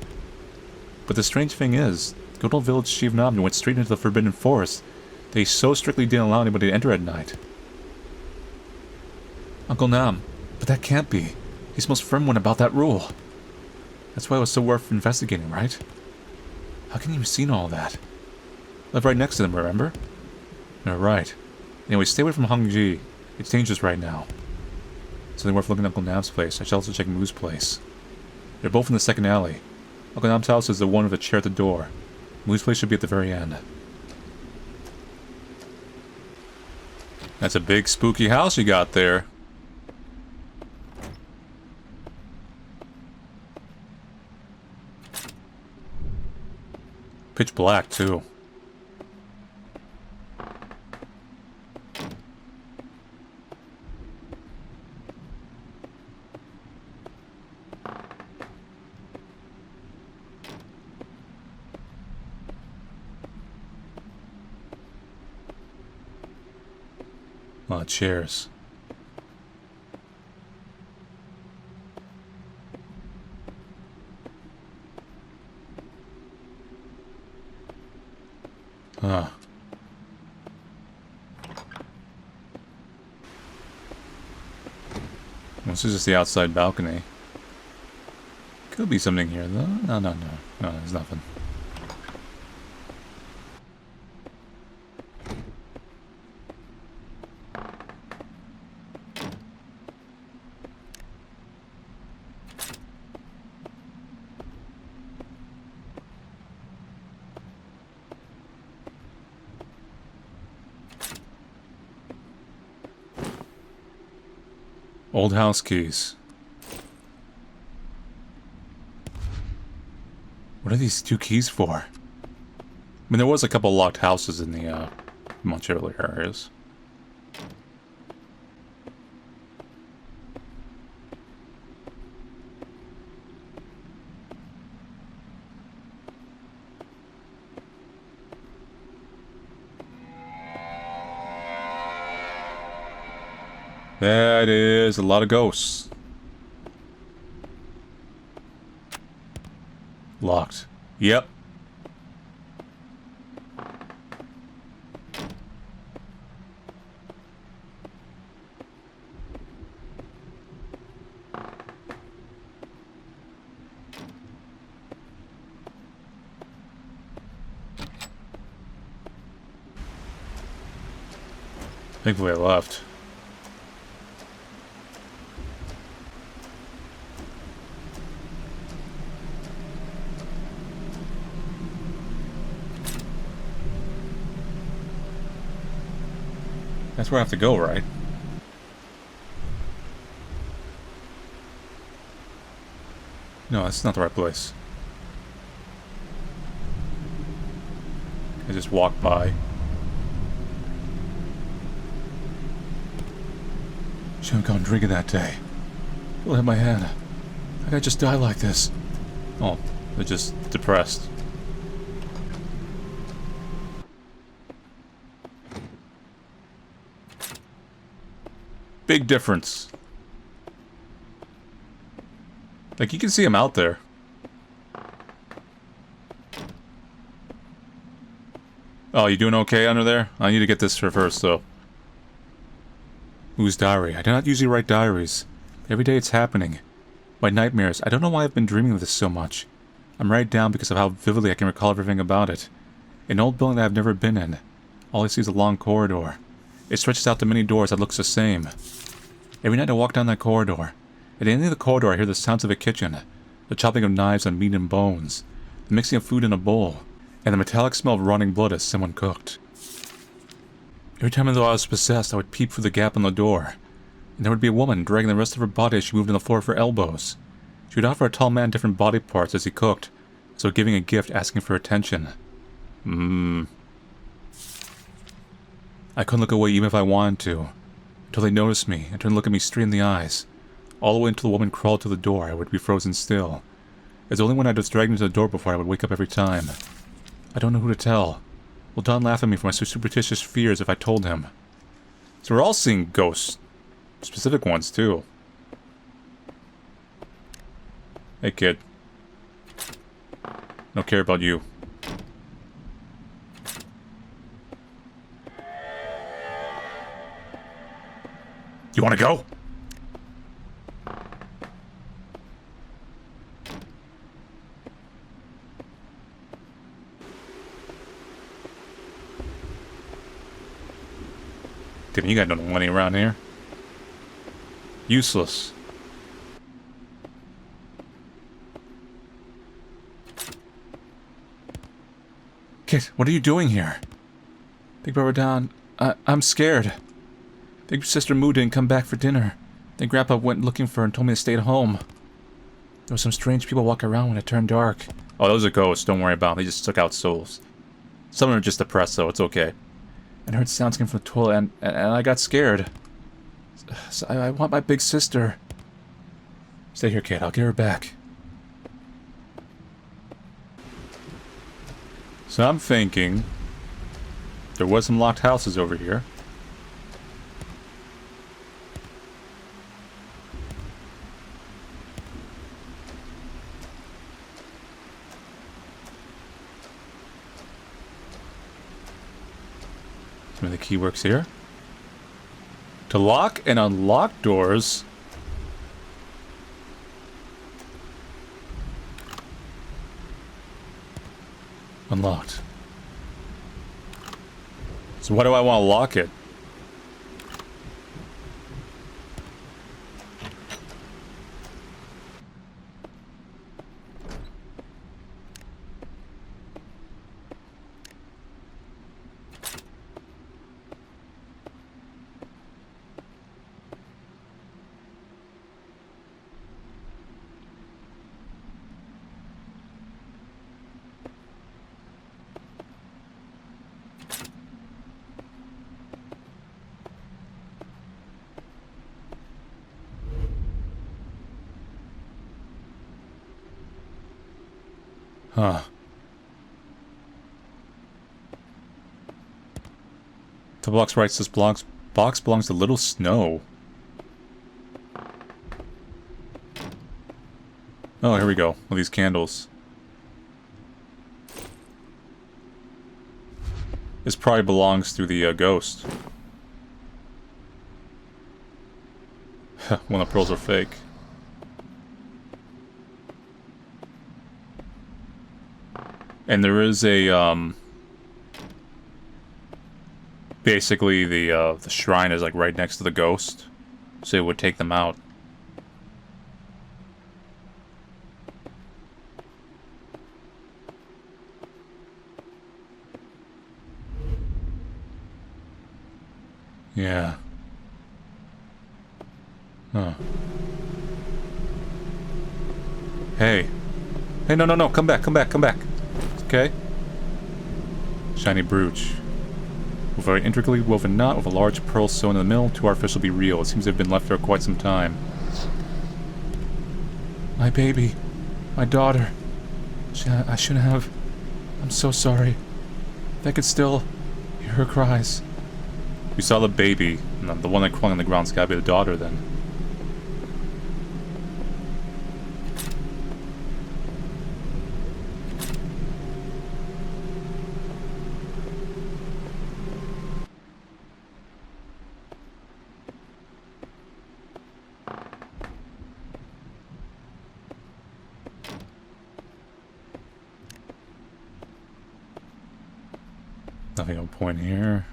But the strange thing is, the good old village chief Nam went straight into the Forbidden Forest. They so strictly didn't allow anybody to enter at night. Uncle Nam, but that can't be. He's the most firm one about that rule. That's why it was so worth investigating, right? How can you have seen all that? Live right next to them, remember? You're right. Anyway, stay away from Hongji. It's dangerous right now. Something worth looking at Uncle Nam's place. I shall also check Moo's place. They're both in the second alley. Uncle Nam's house is the one with a chair at the door. Moo's place should be at the very end. That's a big spooky house you got there. Pitch black, too. A lot of chairs. Huh. This is just the outside balcony. Could be something here, though. No, no, no. No, there's nothing. Old house keys. What are these 2 keys for? I mean, there was a couple locked houses in the, much earlier areas. That is a lot of ghosts. Locked. Yep. Thankfully I left. That's where I have to go, right? No, that's not the right place. I just walked by. Shouldn't have gone drinking that day. It'll hit my head. I could just die like this. Oh, they're just depressed. Big difference. Like, you can see him out there. Oh, you doing okay under there? I need to get this reversed, though. Whose diary? I do not usually write diaries. Every day it's happening. My nightmares. I don't know why I've been dreaming of this so much. I'm writing down because of how vividly I can recall everything about it. An old building that I've never been in. All I see is a long corridor. It stretches out to many doors that looks the same. Every night I walk down that corridor. At the end of the corridor I hear the sounds of a kitchen. The chopping of knives on meat and bones. The mixing of food in a bowl. And the metallic smell of rotting blood as someone cooked. Every time I thought I was possessed, I would peep through the gap in the door. And there would be a woman dragging the rest of her body as she moved on the floor of her elbows. She would offer a tall man different body parts as he cooked, as though giving a gift, asking for attention. I couldn't look away even if I wanted to. Until they noticed me and turned to look at me straight in the eyes. All the way until the woman crawled to the door, I would be frozen still. It's only when I was dragged into the door before I would wake up every time. I don't know who to tell. Will Don laugh at me for my superstitious fears if I told him? So we're all seeing ghosts. Specific ones, too. Hey, kid. Don't care about you. You want to go? Damn, you got no money around here. Useless. Kid, what are you doing here? Big Brother Don, I'm scared. Big Sister Moo didn't come back for dinner. Then Grandpa went looking for her and told me to stay at home. There were some strange people walking around when it turned dark. Oh, those are ghosts, don't worry about them. They just took out souls. Some of them are just depressed, though. It's okay. And I heard sounds coming from the toilet, and I got scared. So I want my big sister. Stay here, kid. I'll get her back. So I'm thinking there was some locked houses over here. Some of the key works here. To lock and unlock doors. Unlocked. So why do I want to lock it? Huh. The box writes this box belongs to Little Snow. Oh, here we go. With these candles. This probably belongs to the ghost. When the pearls are fake. And there is a, basically the shrine is like right next to the ghost. So it would take them out. Yeah. Huh. Hey. Hey, no, come back. Okay? Shiny brooch. With an intricately woven knot with a large pearl sewn in the middle, too artificial to be real. It seems to have been left there quite some time. My baby. My daughter. I shouldn't have. I'm so sorry. If I could still hear her cries. We saw the baby, and the one that clung on the ground's gotta be the daughter, then. Nothing on point here.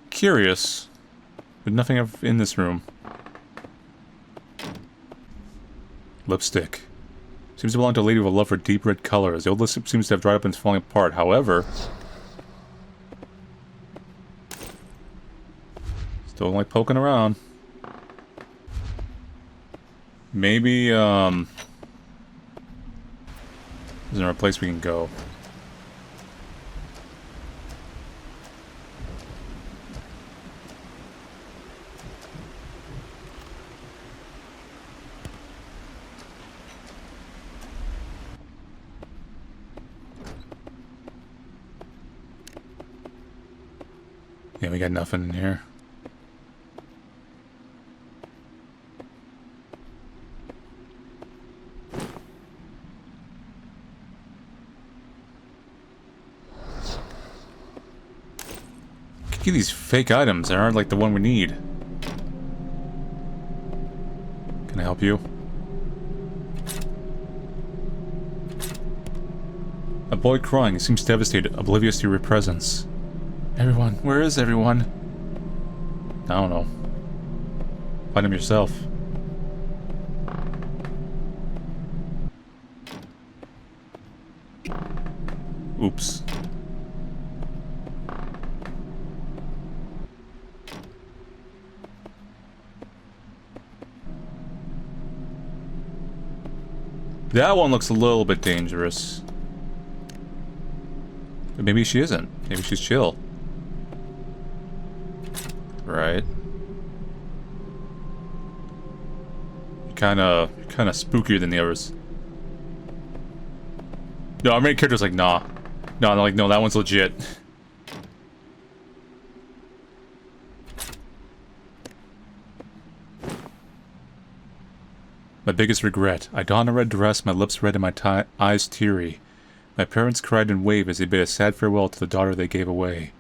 Curious, but nothing in this room. Lipstick. Seems to belong to a lady with a love for deep red colors. The old lipstick seems to have dried up and is falling apart. However, still like poking around. Maybe, is there a place we can go? Yeah, we got nothing in here. Get these fake items that aren't like the one we need. Can I help you? A boy crying. He seems devastated, oblivious to your presence. Everyone, where is everyone? I don't know. Find him yourself. Oops. That one looks a little bit dangerous. But maybe she isn't. Maybe she's chill. Right. Kinda spookier than the others. No, our main character's like, nah. No, I'm like, no, that one's legit. My biggest regret. I donned a red dress, my lips red and my eyes teary. My parents cried and waved as they bid a sad farewell to the daughter they gave away.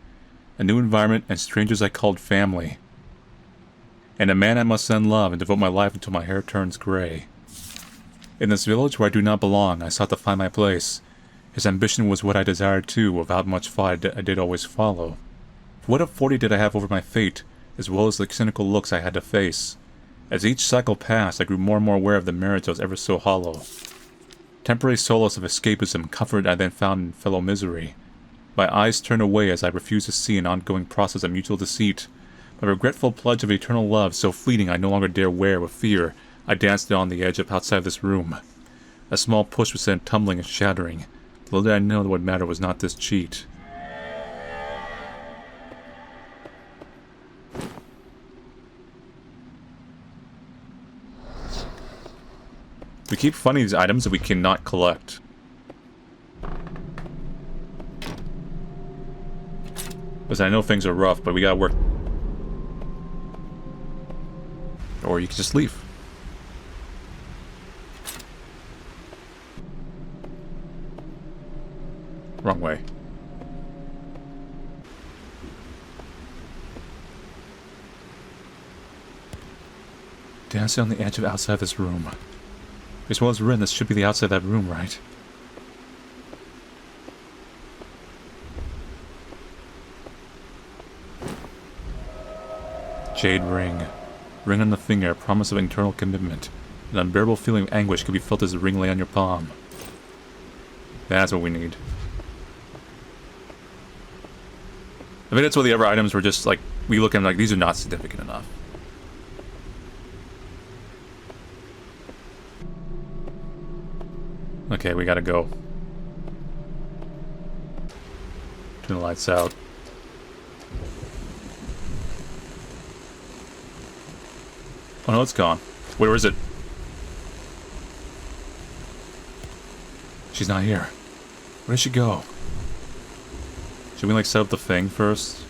A new environment and strangers I called family. And a man I must then love and devote my life until my hair turns gray. In this village where I do not belong, I sought to find my place. His ambition was what I desired too, without much fight I did always follow. For what authority did I have over my fate, as well as the cynical looks I had to face? As each cycle passed, I grew more and more aware of the marriage that was ever so hollow. Temporary solace of escapism, comfort I then found in fellow misery. My eyes turned away as I refused to see an ongoing process of mutual deceit. My regretful pledge of eternal love, so fleeting I no longer dare wear with fear, I danced on the edge of outside this room. A small push was sent tumbling and shattering. Little did I know that what mattered was not this cheat. We keep finding these items that we cannot collect. Listen, I know things are rough, but we gotta work. Or you can just leave. Wrong way. Dancing on the edge of outside this room. As well as Rin, this should be the outside of that room, right? Jade ring. Ring on the finger, promise of eternal commitment. An unbearable feeling of anguish could be felt as the ring lay on your palm. That's what we need. I think that's what the other items were just like, we look at them like, these are not significant enough. Okay, we gotta go. Turn the lights out. Oh no, it's gone. Where is it? She's not here. Where did she go? Should we like set up the thing first?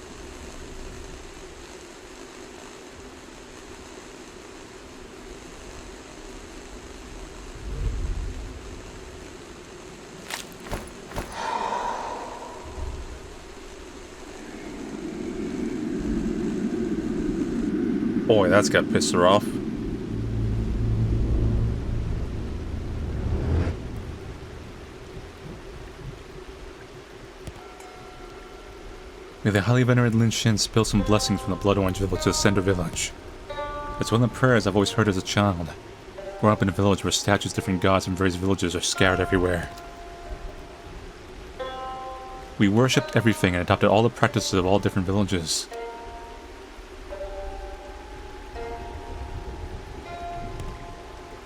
Boy, that's got pissed her off. May the highly venerated Lin Shin spill some blessings from the Blood Orange village to the Cinder village. It's one of the prayers I've always heard as a child. Growing up in a village where statues of different gods from various villages are scattered everywhere. We worshipped everything and adopted all the practices of all different villages.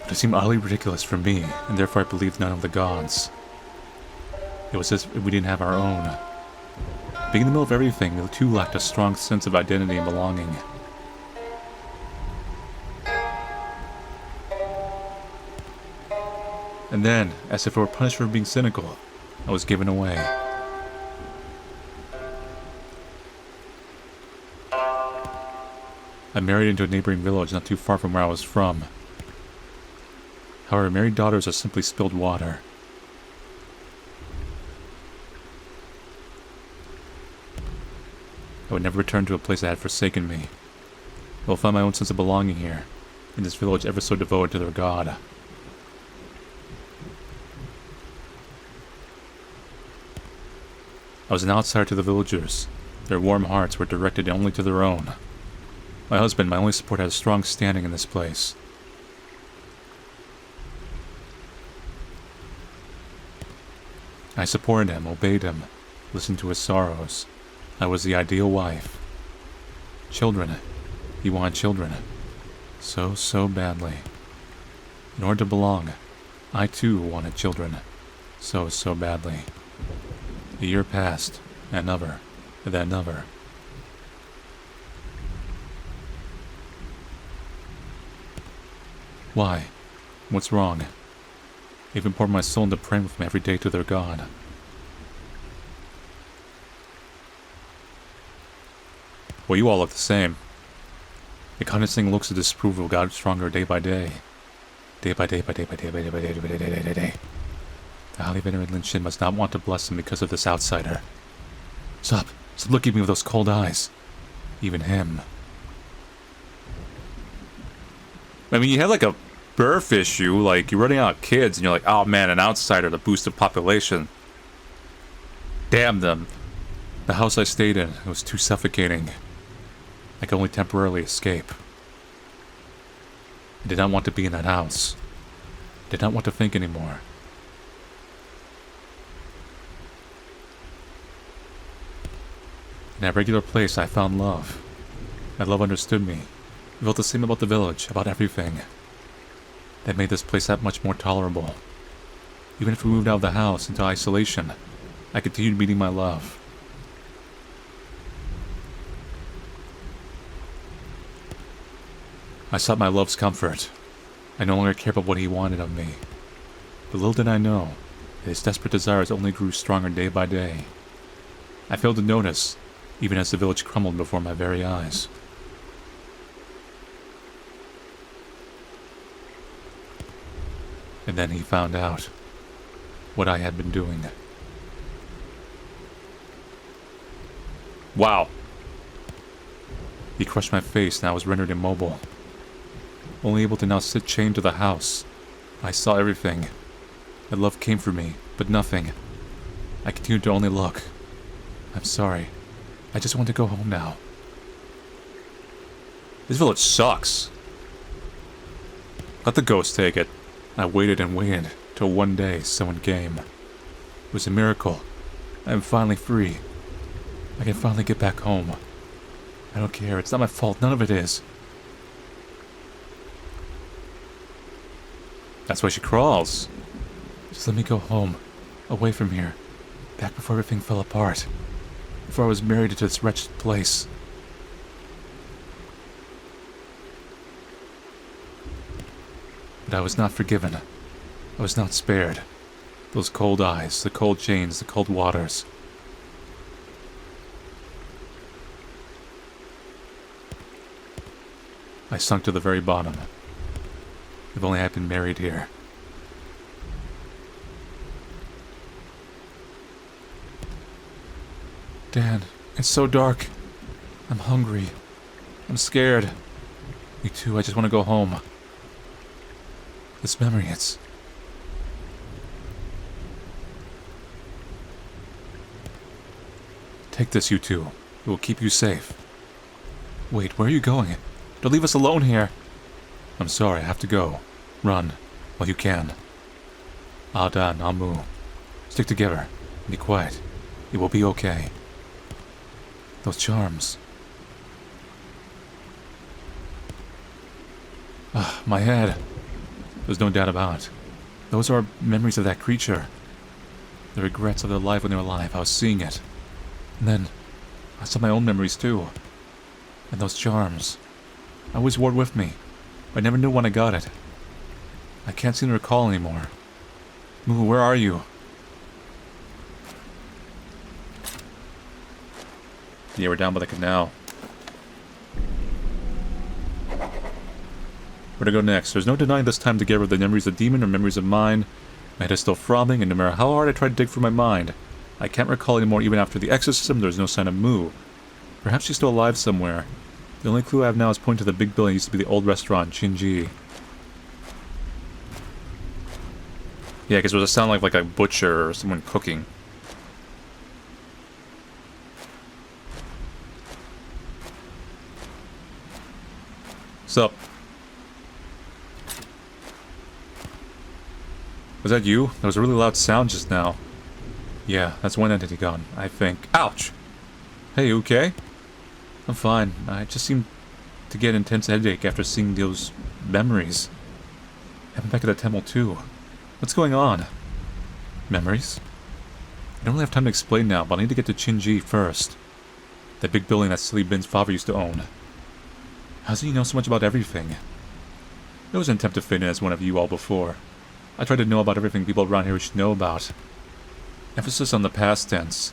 But it seemed utterly ridiculous for me, and therefore I believed none of the gods. It was as if we didn't have our own. Being in the middle of everything, we too lacked a strong sense of identity and belonging. And then, as if I were punished for being cynical, I was given away. I married into a neighboring village not too far from where I was from. However, married daughters are simply spilled water. I would never return to a place that had forsaken me. I will find my own sense of belonging here, in this village ever so devoted to their god. I was an outsider to the villagers. Their warm hearts were directed only to their own. My husband, my only support, had a strong standing in this place. I supported him, obeyed him, listened to his sorrows. I was the ideal wife. Children. He wanted children. So badly. In order to belong, I too wanted children. So badly. A year passed, and another, and then another. Why? What's wrong? They even poured my soul into praying with me every day to their god. Well, you all look the same. The condescending looks of disapproval got stronger day by day. Day by day by day by day by day by day by day by day by day. The highly venerated Lin Shin must not want to bless him because of this outsider. Stop looking at me with those cold eyes. Even him. I mean, you have like a birth issue, like you're running out of kids and you're like, oh man, an outsider to boost the population. Damn them. The house I stayed in, it was too suffocating. I could only temporarily escape. I did not want to be in that house. I did not want to think anymore. In that regular place, I found love. My love understood me. I felt the same about the village, about everything. That made this place that much more tolerable. Even if we moved out of the house into isolation, I continued meeting my love. I sought my love's comfort. I no longer cared about what he wanted of me. But little did I know that his desperate desires only grew stronger day by day. I failed to notice, even as the village crumbled before my very eyes. And then he found out what I had been doing. Wow. He crushed my face and I was rendered immobile. Only able to now sit chained to the house. I saw everything. That love came for me, but nothing. I continued to only look. I'm sorry. I just want to go home now. This village sucks. Let the ghost take it. I waited and waited, till one day someone came. It was a miracle. I am finally free. I can finally get back home. I don't care, it's not my fault, none of it is. That's why she crawls. Just let me go home, away from here, back before everything fell apart. Before I was married to this wretched place. But I was not forgiven. I was not spared. Those cold eyes, the cold chains, the cold waters. I sunk to the very bottom. If only I had been married here. Dan, it's so dark. I'm hungry. I'm scared. Me too, I just want to go home. This memory, it's... Take this, you two. It will keep you safe. Wait, where are you going? Don't leave us alone here. I'm sorry, I have to go. Run, while you can. Dan, Amu. Stick together. Be quiet. It will be okay. Those charms. My head. There's no doubt about it. Those are memories of that creature. The regrets of their life when they were alive. I was seeing it. And then, I saw my own memories too. And those charms. I always wore it with me. But I never knew when I got it. I can't seem to recall anymore. Moo, where are you? Yeah, we're down by the canal. Where to go next? There's no denying this time together the memories of the demon or memories of mine. My head is still throbbing, and no matter how hard I try to dig through my mind, I can't recall anymore. Even after the exorcism, there's no sign of Moo. Perhaps she's still alive somewhere. The only clue I have now is pointing to the big building that used to be the old restaurant, Shinji. Yeah, because there was a sound like a butcher or someone cooking. Sup? Was that you? There was a really loud sound just now. Yeah, that's one entity gone, I think. Ouch! Hey, you okay? I'm fine. I just seem to get an intense headache after seeing those memories. Happened back at the temple too. What's going on? Memories? I don't really have time to explain now, but I need to get to Shinji first. That big building that silly Bin's father used to own. How does he know so much about everything? It was an attempt to fit in as one of you all before. I tried to know about everything people around here should know about. Emphasis on the past tense.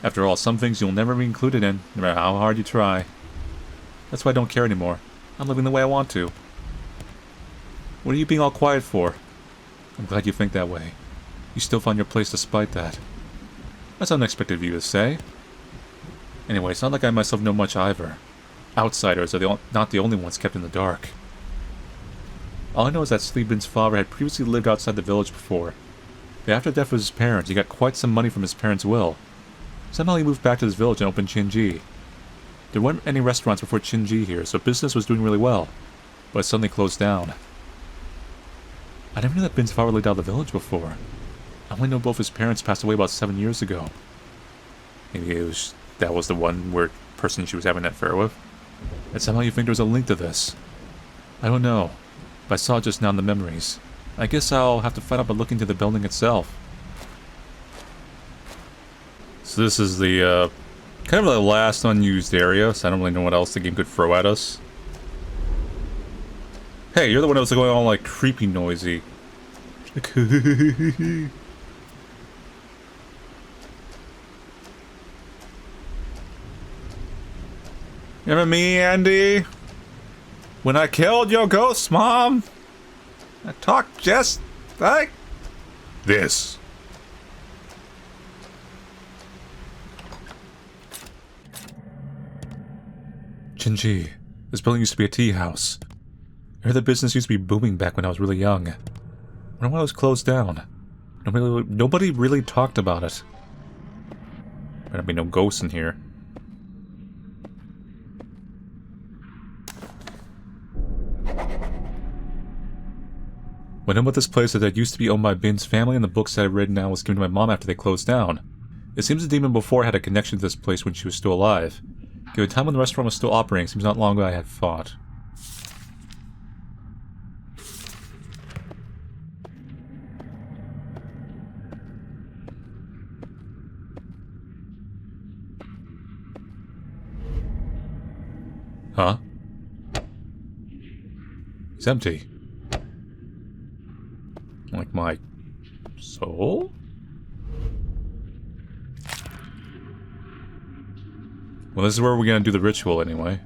After all, some things you'll never be included in, no matter how hard you try. That's why I don't care anymore. I'm living the way I want to. What are you being all quiet for? I'm glad you think that way. You still found your place despite that. That's unexpected of you to say. Anyway, it's not like I myself know much either. Outsiders are not the only ones kept in the dark. All I know is that Sleebin's father had previously lived outside the village before. But after the death of his parents, he got quite some money from his parents' will. Somehow he moved back to this village and opened Shinji. There weren't any restaurants before Shinji here, so business was doing really well. But it suddenly closed down. I never knew that Bin's father lived out of the village before. I only know both his parents passed away about 7 years ago. Maybe that was the one person she was having an affair with. And somehow you think there was a link to this. I don't know, but I saw it just now in the memories. I guess I'll have to find out by looking to the building itself. So this is the, kind of the last unused area, so I don't really know what else the game could throw at us. Hey, you're the one that was going all, like, creepy noisy. Like, remember me, Andy? When I killed your ghost mom? I talked just like this. Jinji, this building used to be a tea house. I heard the business used to be booming back when I was really young. When it was closed down, nobody really talked about it. Better be no ghosts in here. What I know about this place is that it used to be owned by Bin's family, and the books that I read now was given to my mom after they closed down. It seems the demon before had a connection to this place when she was still alive. Given the time when the restaurant was still operating, seems not long ago I had thought. Huh? It's empty. Like my soul? Well, this is where we're gonna do the ritual anyway.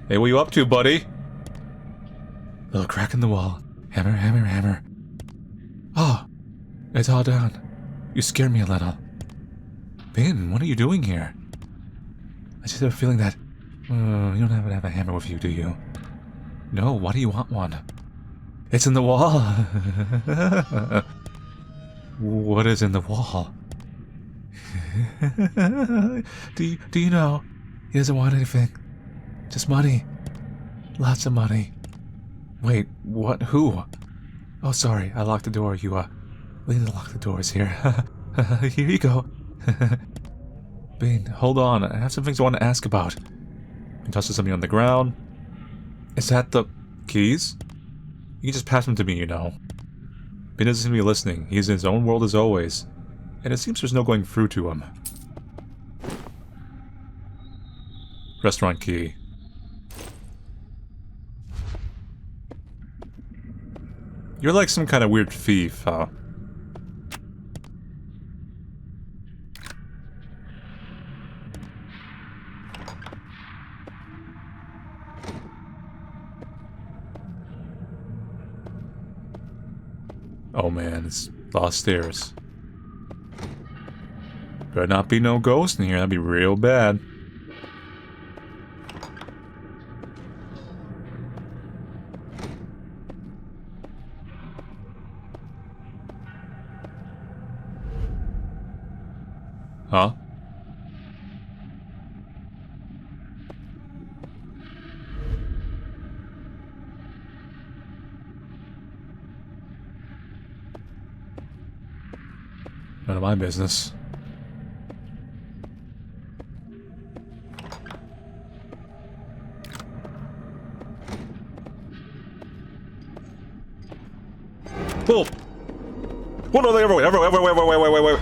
Hey, what are you up to, buddy? Little crack in the wall. Hammer, hammer, hammer. Oh, it's all done. You scared me a little. Bin, what are you doing here? I just have a feeling that... you don't have a hammer with you, do you? No, why do you want one? It's in the wall. What is in the wall? Do you know? He doesn't want anything. Just money. Lots of money. Wait, what? Who? Oh, sorry. I locked the door. We need to lock the doors here. Here you go. Bean, hold on. I have some things I want to ask about. He tosses something on the ground. Is that the keys? You can just pass them to me, you know. Ben doesn't seem to be listening. He's in his own world as always. And it seems there's no going through to him. Restaurant key. You're like some kind of weird thief, huh? Oh man, it's lost stairs. Better not be no ghost in here, that'd be real bad. Huh? None of my business. Whoa! What are they everywhere? Wait.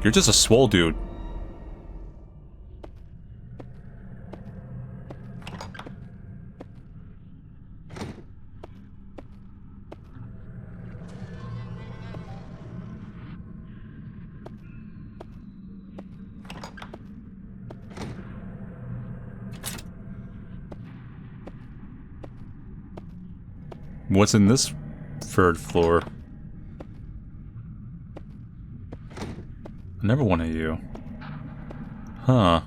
You're just a swole dude. What's in this third floor? Never one of you. Huh.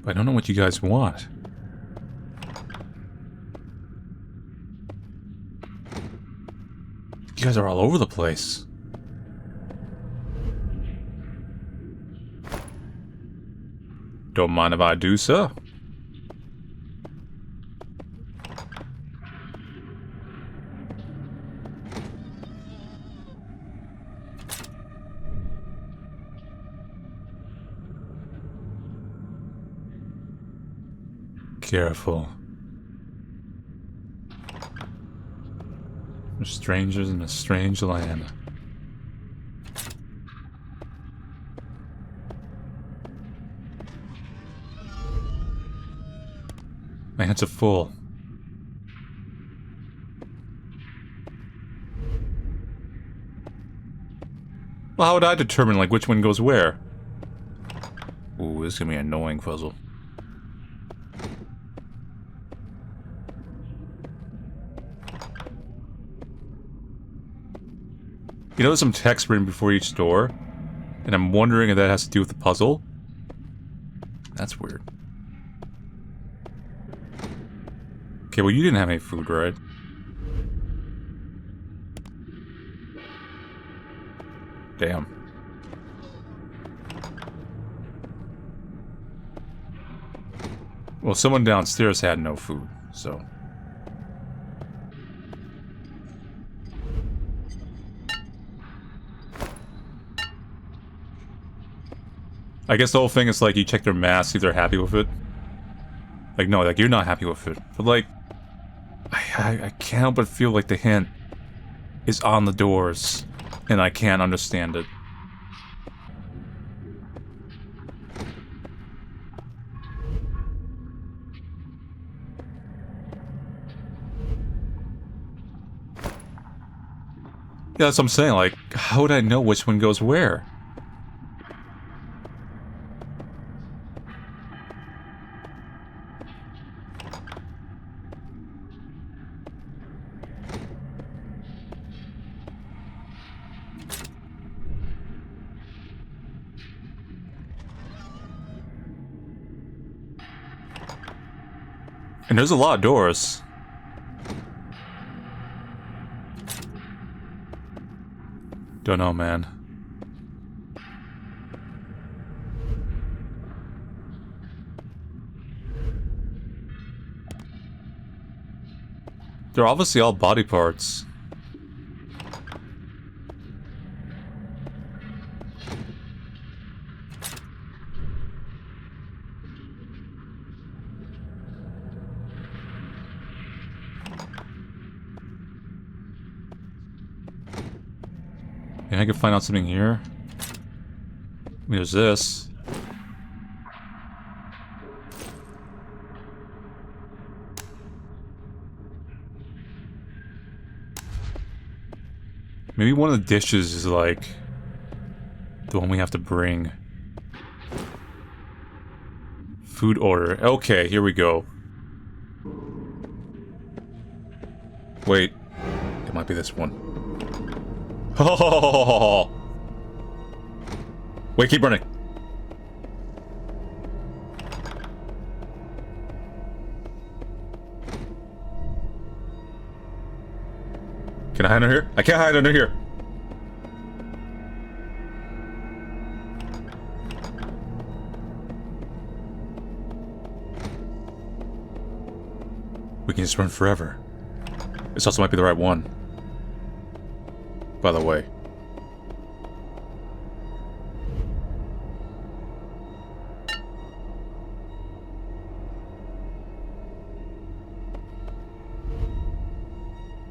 I don't know what you guys want. You guys are all over the place. Don't mind if I do, sir. careful. We're strangers in a strange land. My hands are full. Well, how would I determine, like, which one goes where? Ooh, this is gonna be an annoying puzzle. You know, there's some text written before each door, and I'm wondering if that has to do with the puzzle. That's weird. Okay, well, you didn't have any food, right? Damn. Well, someone downstairs had no food, so... I guess the whole thing is like you check their mask, see if they're happy with it. Like, no, like, you're not happy with it. But, like, I can't help but feel like the hint is on the doors, and I can't understand it. Yeah, that's what I'm saying, like, how would I know which one goes where? And there's a lot of doors. Don't know, man. They're obviously all body parts. And I can find out something here. I mean, there's this. Maybe one of the dishes is like the one we have to bring. Food order. Okay, here we go. Wait. It might be this one. Oh! Wait, keep running. Can I hide under here? I can't hide under here. We can just run forever. This also might be the right one. By the way.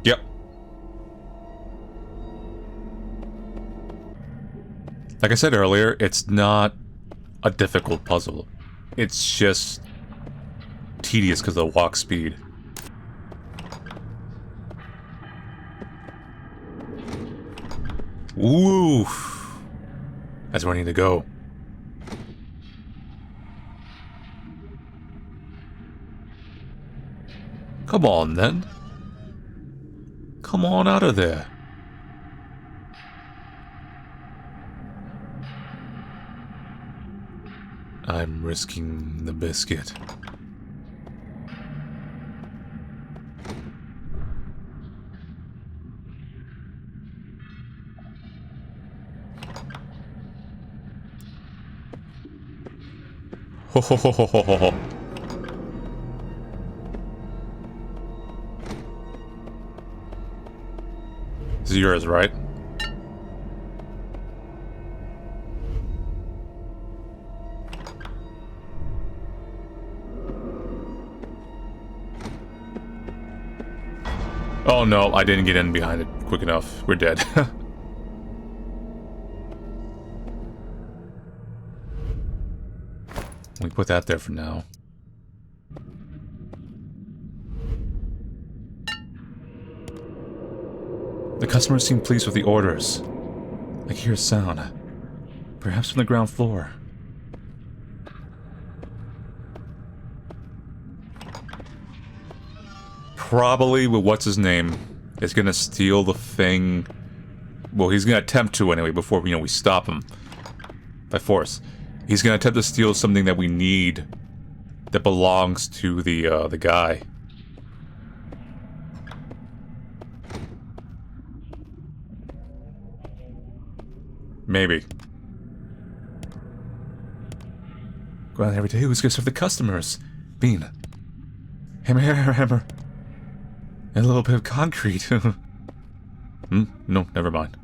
Yep. Like I said earlier, it's not a difficult puzzle. It's just tedious because of the walk speed. Ooh, that's where I need to go. Come on, then. Come on out of there. I'm risking the biscuit. Ho ho ho ho ho ho ho. This is yours, right? Oh no, I didn't get in behind it quick enough. We're dead. We put that there for now. The customers seem pleased with the orders. I hear a sound. Perhaps from the ground floor. Probably with what's his name is gonna steal the thing. Well, he's gonna attempt to anyway before we stop him by force. He's gonna attempt to steal something that we need that belongs to the guy. Maybe. Go out every day. Who's gonna serve the customers? Bean. Hammer, hammer, hammer. And a little bit of concrete. No, never mind.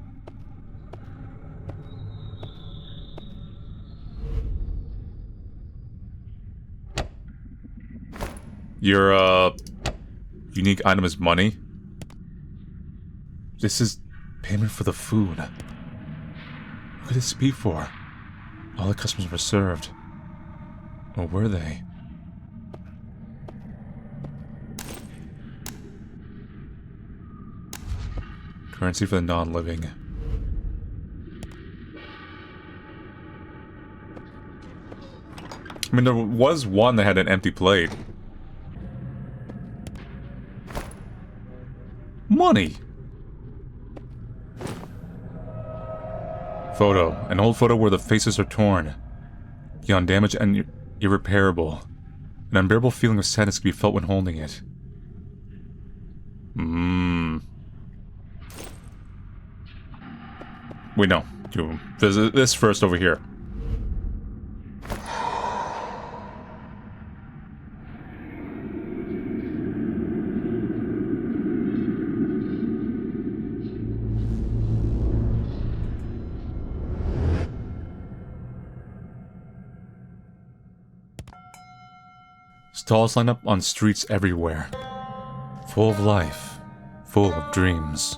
Your, unique item is money? This is payment for the food. What could this be for? All the customers were served. Or were they? Currency for the non-living. I mean, there was one that had an empty plate. Money! Photo. An old photo where the faces are torn. Beyond damage and irreparable. An unbearable feeling of sadness can be felt when holding it. Wait, no. Visit this first over here. Stalls line up on streets everywhere. Full of life. Full of dreams.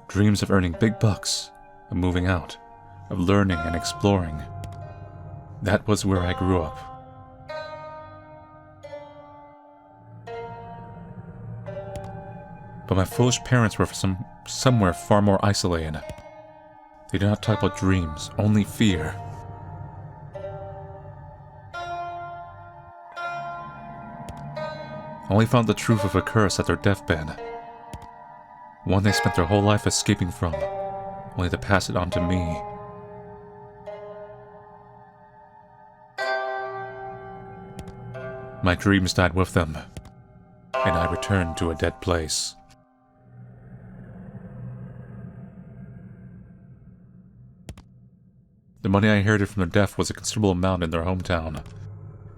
Dreams of earning big bucks. Of moving out. Of learning and exploring. That was where I grew up. But my foolish parents were from somewhere far more isolated. They did not talk about dreams, only fear. I only found the truth of a curse at their deathbed. One they spent their whole life escaping from, only to pass it on to me. My dreams died with them, and I returned to a dead place. The money I inherited from their death was a considerable amount in their hometown.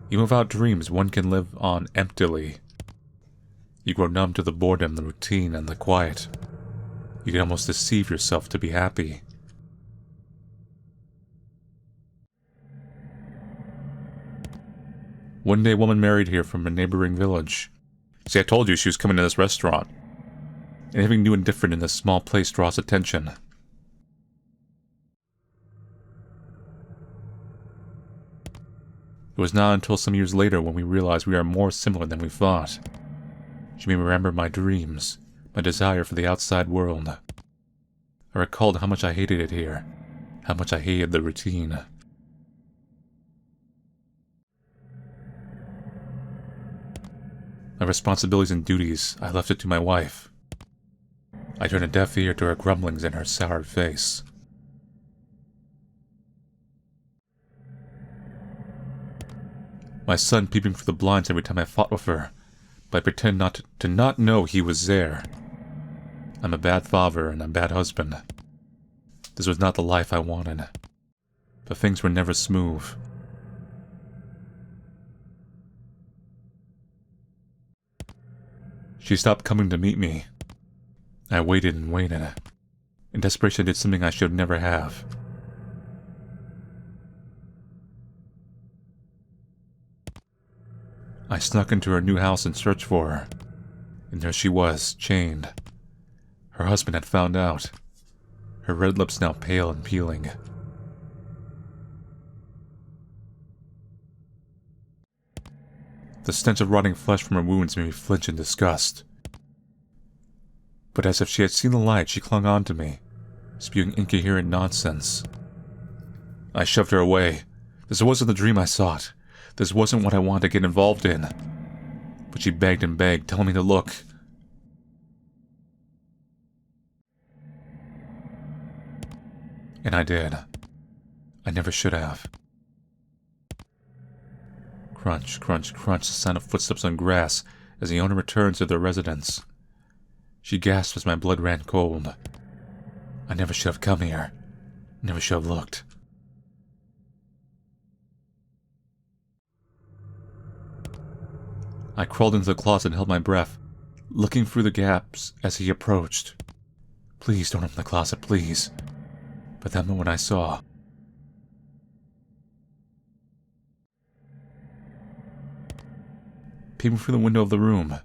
Even without dreams, one can live on emptily. You grow numb to the boredom, the routine, and the quiet. You can almost deceive yourself to be happy. One day a woman married here from a neighboring village. See, I told you she was coming to this restaurant. Anything new and different in this small place draws attention. It was not until some years later when we realized we are more similar than we thought. She made me remember my dreams, my desire for the outside world. I recalled how much I hated it here, how much I hated the routine. My responsibilities and duties, I left it to my wife. I turned a deaf ear to her grumblings and her soured face. My son peeping through the blinds every time I fought with her, but I pretend not to not know he was there. I'm a bad father and a bad husband. This was not the life I wanted. But things were never smooth. She stopped coming to meet me. I waited and waited. In desperation I did something I should never have. I snuck into her new house in search for her. And there she was, chained. Her husband had found out. Her red lips now pale and peeling. The stench of rotting flesh from her wounds made me flinch in disgust. But as if she had seen the light, she clung on to me, spewing incoherent nonsense. I shoved her away. This wasn't the dream I sought. This wasn't what I wanted to get involved in. But she begged and begged, telling me to look. And I did. I never should have. Crunch, crunch, crunch, the sound of footsteps on grass as the owner returns to their residence. She gasped as my blood ran cold. I never should have come here. Never should have looked. I crawled into the closet and held my breath, looking through the gaps as he approached. Please don't open the closet, please. But that moment I saw. Peeping through the window of the room,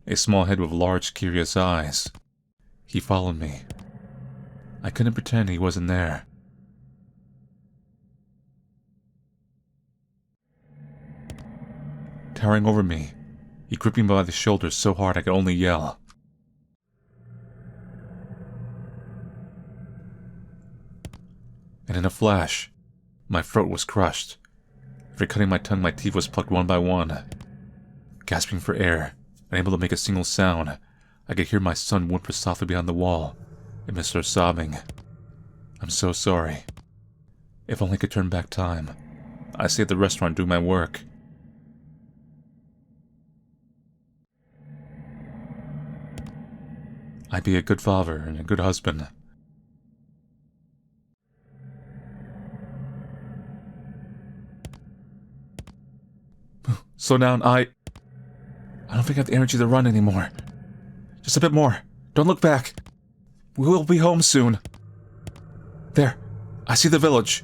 a small head with large, curious eyes. He followed me. I couldn't pretend he wasn't there. Towering over me, he gripped me by the shoulders so hard I could only yell. And in a flash, my throat was crushed. After cutting my tongue, my teeth was plucked one by one. Gasping for air, unable to make a single sound, I could hear my son whimper softly behind the wall, and miss her sobbing. I'm so sorry. If only I could turn back time. I stayed at the restaurant doing my work. I'd be a good father and a good husband. Slow down, I don't think I have the energy to run anymore. Just a bit more. Don't look back. We will be home soon. There. I see the village.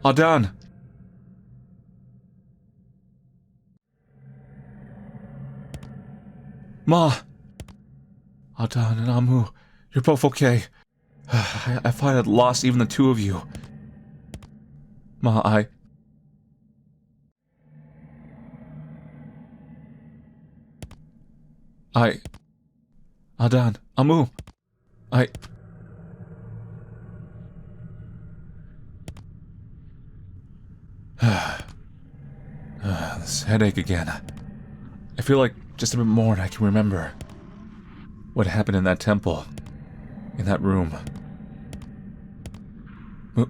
Adan. Ma. Adan and Amu, you're both okay. I thought I'd lost even the two of you. Ma, Adan, Amu, this headache again. I feel like just a bit more and I can remember what happened in that temple, in that room.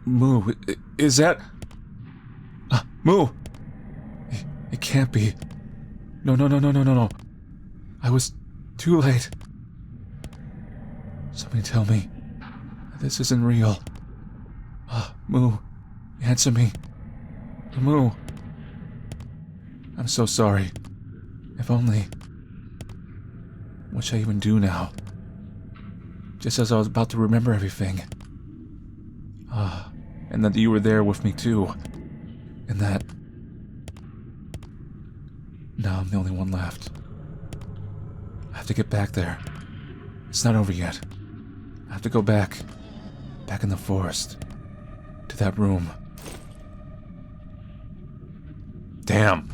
Moo, is that... Moo! It can't be. No. I was too late. Somebody tell me this isn't real. Moo, answer me. Moo. I'm so sorry. If only... What should I even do now? Just as I was about to remember everything. And that you were there with me too. And that... Now I'm the only one left. I have to get back there. It's not over yet. I have to go back. Back in the forest. To that room. Damn.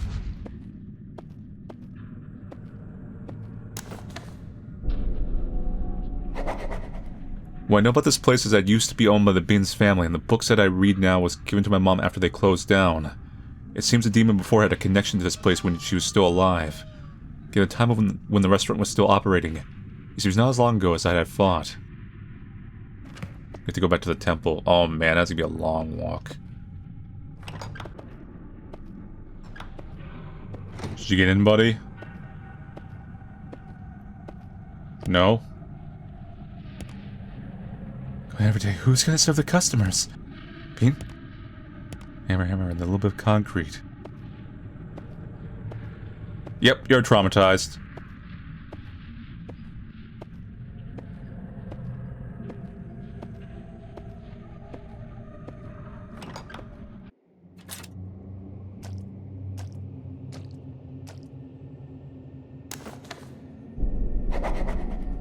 What I know about this place is that it used to be owned by the Binns family, and the books that I read now was given to my mom after they closed down. It seems the demon before had a connection to this place when she was still alive. Given the time of when the restaurant was still operating, it seems not as long ago as I had thought. I have to go back to the temple. Oh man, that's gonna be a long walk. Did you get in, buddy? No? Every day, who's gonna serve the customers? Bean? Hammer, and a little bit of concrete. Yep, you're traumatized.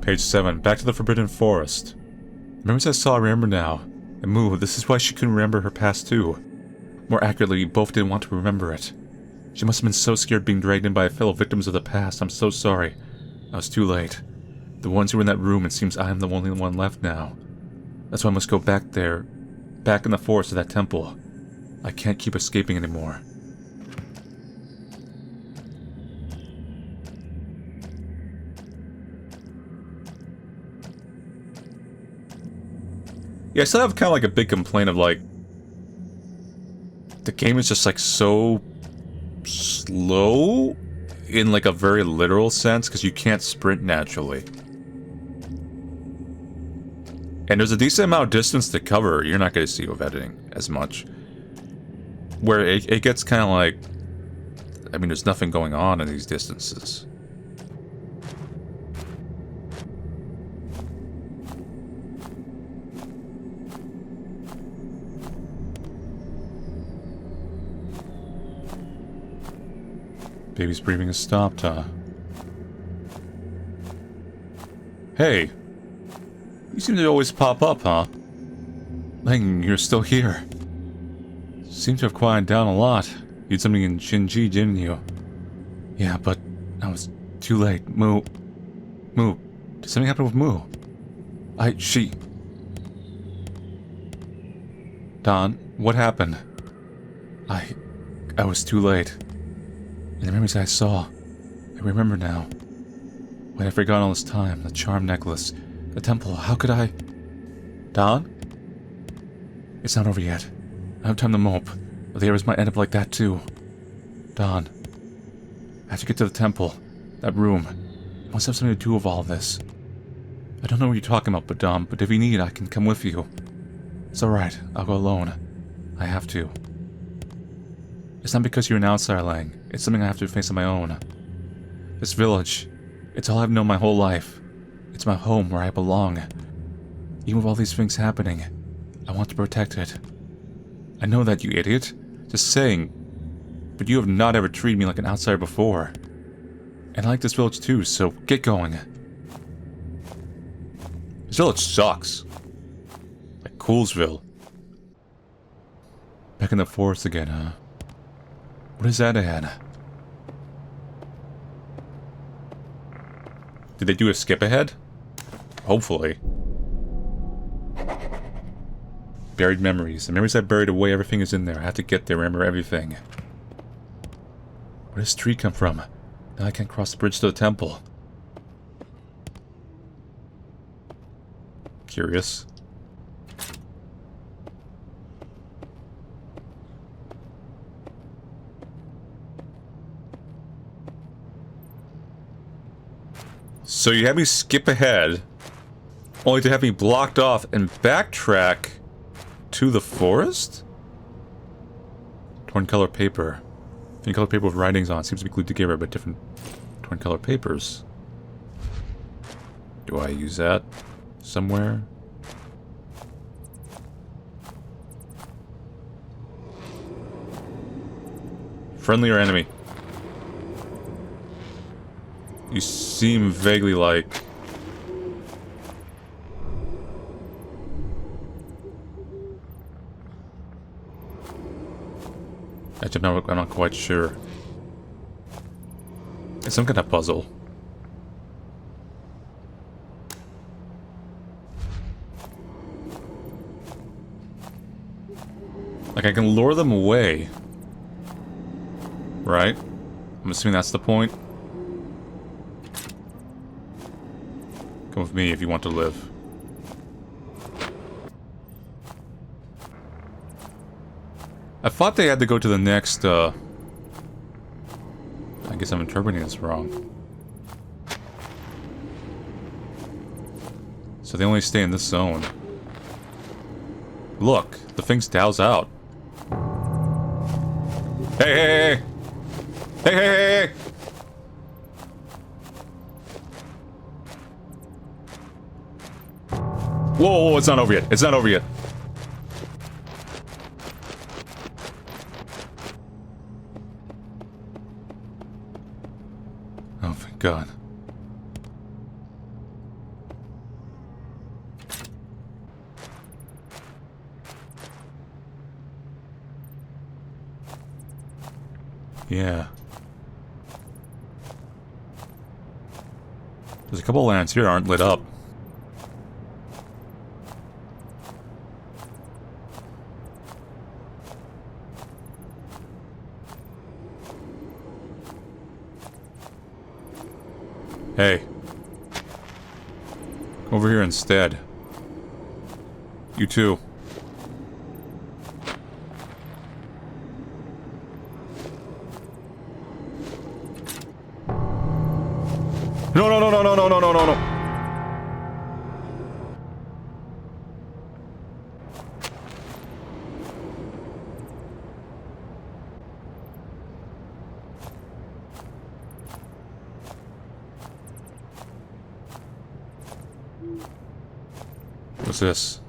Page 7. Back to the Forbidden Forest. Memories I saw, I remember now. And Moo, this is why she couldn't remember her past too. More accurately, we both didn't want to remember it. She must have been so scared being dragged in by fellow victims of the past. I'm so sorry. I was too late. The ones who were in that room, it seems I am the only one left now. That's why I must go back there. Back in the forest to that temple. I can't keep escaping anymore. Yeah, I still have kind of like a big complaint of like... the game is just like so... slow? In like a very literal sense, because you can't sprint naturally. And there's a decent amount of distance to cover. You're not going to see with editing as much. Where it gets kind of like... I mean, there's nothing going on in these distances. Baby's breathing has stopped, huh? Hey! You seem to always pop up, huh? Lang, you're still here. Seem to have quieted down a lot. You did something in Shinji, didn't you? Yeah, but I was too late. Moo. Did something happen with Moo? Don, what happened? I was too late. And the memories I saw, I remember now. What I'd forgotten all this time, the charm necklace, the temple, how could I... Don? It's not over yet. I have time to mope, but the areas might end up like that too. Don. I have to get to the temple. That room. It must have something to do with all this. I don't know what you're talking about, but if you need, I can come with you. It's alright, I'll go alone. I have to. It's not because you're an outsider, Lang. It's something I have to face on my own. This village, it's all I've known my whole life. It's my home where I belong. Even with all these things happening, I want to protect it. I know that, you idiot. Just saying. But you have not ever treated me like an outsider before. And I like this village too, so get going. This village sucks. Like Coolsville. Back in the forest again, huh? What is that ad? Did they do a skip ahead? Hopefully. Buried memories. The memories I buried away, everything is in there. I have to get there, remember everything. Where does this tree come from? Now I can't cross the bridge to the temple. Curious. So you have me skip ahead, only to have me blocked off and backtrack to the forest? Torn color paper. Any color paper with writings on it seems to be glued together, but different torn color papers. Do I use that somewhere? Friendly or enemy? You seem vaguely like... Actually, I'm not quite sure. It's some kind of puzzle. Like, I can lure them away. Right? I'm assuming that's the point. Come with me if you want to live. I thought they had to go to the next, I guess I'm interpreting this wrong. So they only stay in this zone. Look, the thing's Dow's out. Hey, hey, hey! Hey, hey, hey, hey! Whoa, whoa, it's not over yet. It's not over yet. Oh, thank God. Yeah. There's a couple of lanterns here aren't lit up. Hey. Come over here instead. You too. No, no, no, no, no, no, no, no, no, no. What's this?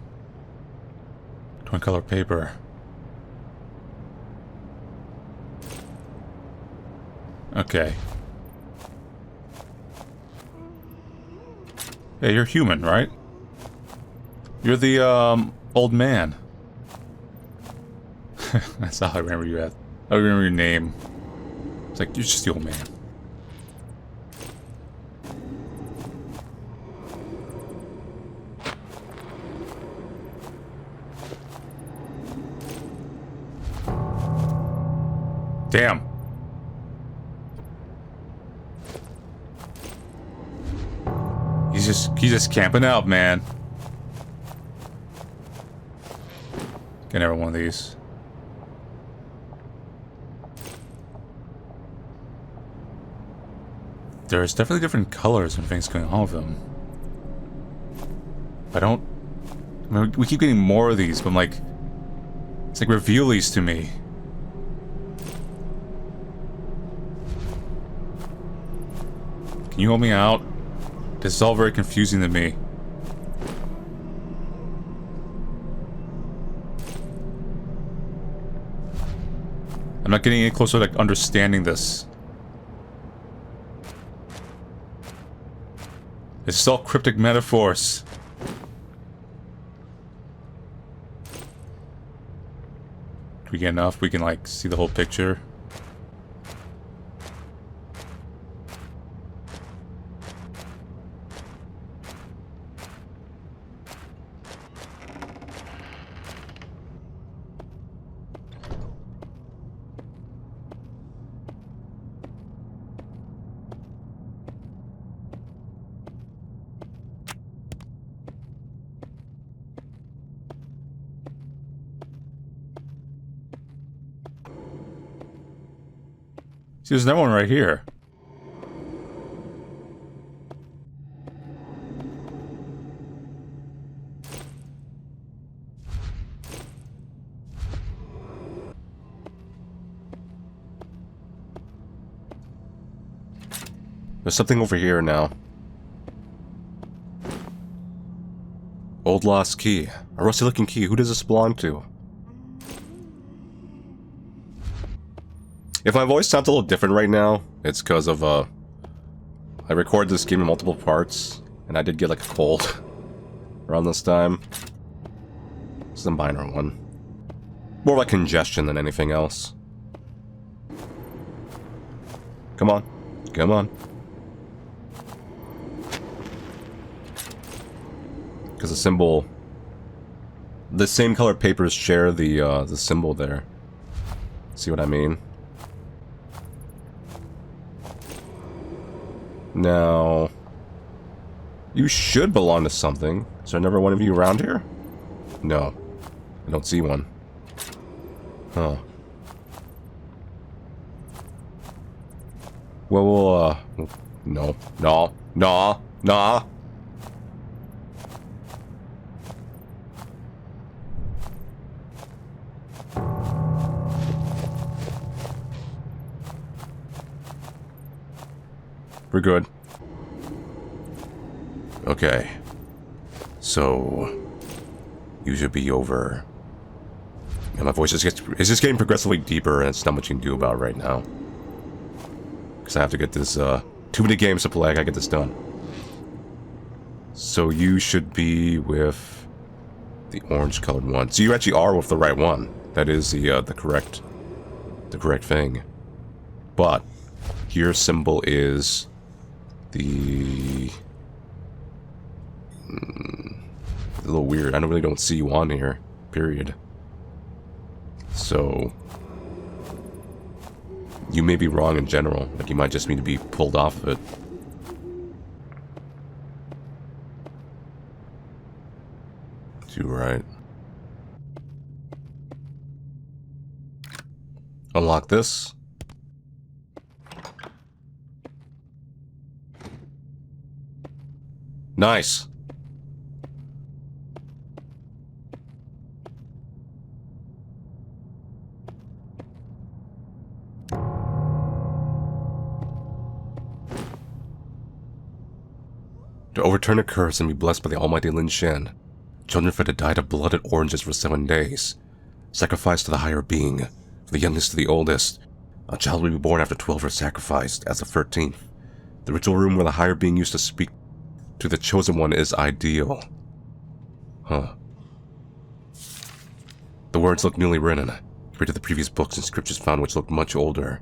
Twin color paper. Okay. Hey, you're human, right? You're the, old man. That's all I remember you as. I remember your name. It's like, you're just the old man. Damn. He's just camping out, man. Get every one of these. There's definitely different colors and things going on with them. I mean, we keep getting more of these, but I'm like, it's like reveal these to me. Can you help me out? This is all very confusing to me. I'm not getting any closer to like, understanding this. It's just all cryptic metaphors. Do we get enough? We can like see the whole picture. See, there's another one right here. There's something over here now. Old lost key. A rusty looking key. Who does this belong to? If my voice sounds a little different right now, it's because of, I recorded this game in multiple parts, and I did get, like, a cold around this time. It's a minor one. More like congestion than anything else. Come on. Come on. Because the symbol... The same color papers share the symbol there. See what I mean? Now, you should belong to something. Is there never one of you around here? No. I don't see one. Huh. Well, we'll, no. No. Nah. Nah. We're good. Okay. So... You should be over... And my voice is just getting progressively deeper, and it's not much you can do about it right now. Because I have to get this, too many games to play, I gotta get this done. So you should be with... the orange-colored one. So you actually are with the right one. That is the correct thing. But your symbol is the... a little weird. I really don't see you on here, period. So... you may be wrong in general. Like, you might just need to be pulled off of it. Too right. Unlock this. Nice. To overturn a curse and be blessed by the almighty Lin Shen, children fed a diet of blood and oranges for 7 days. Sacrificed to the higher being, from the youngest to the oldest. A child will be born after 12 are sacrificed, as the 13th. The ritual room where the higher being used to speak to the chosen one is ideal. Huh. The words look newly written, compared to the previous books and scriptures found which look much older.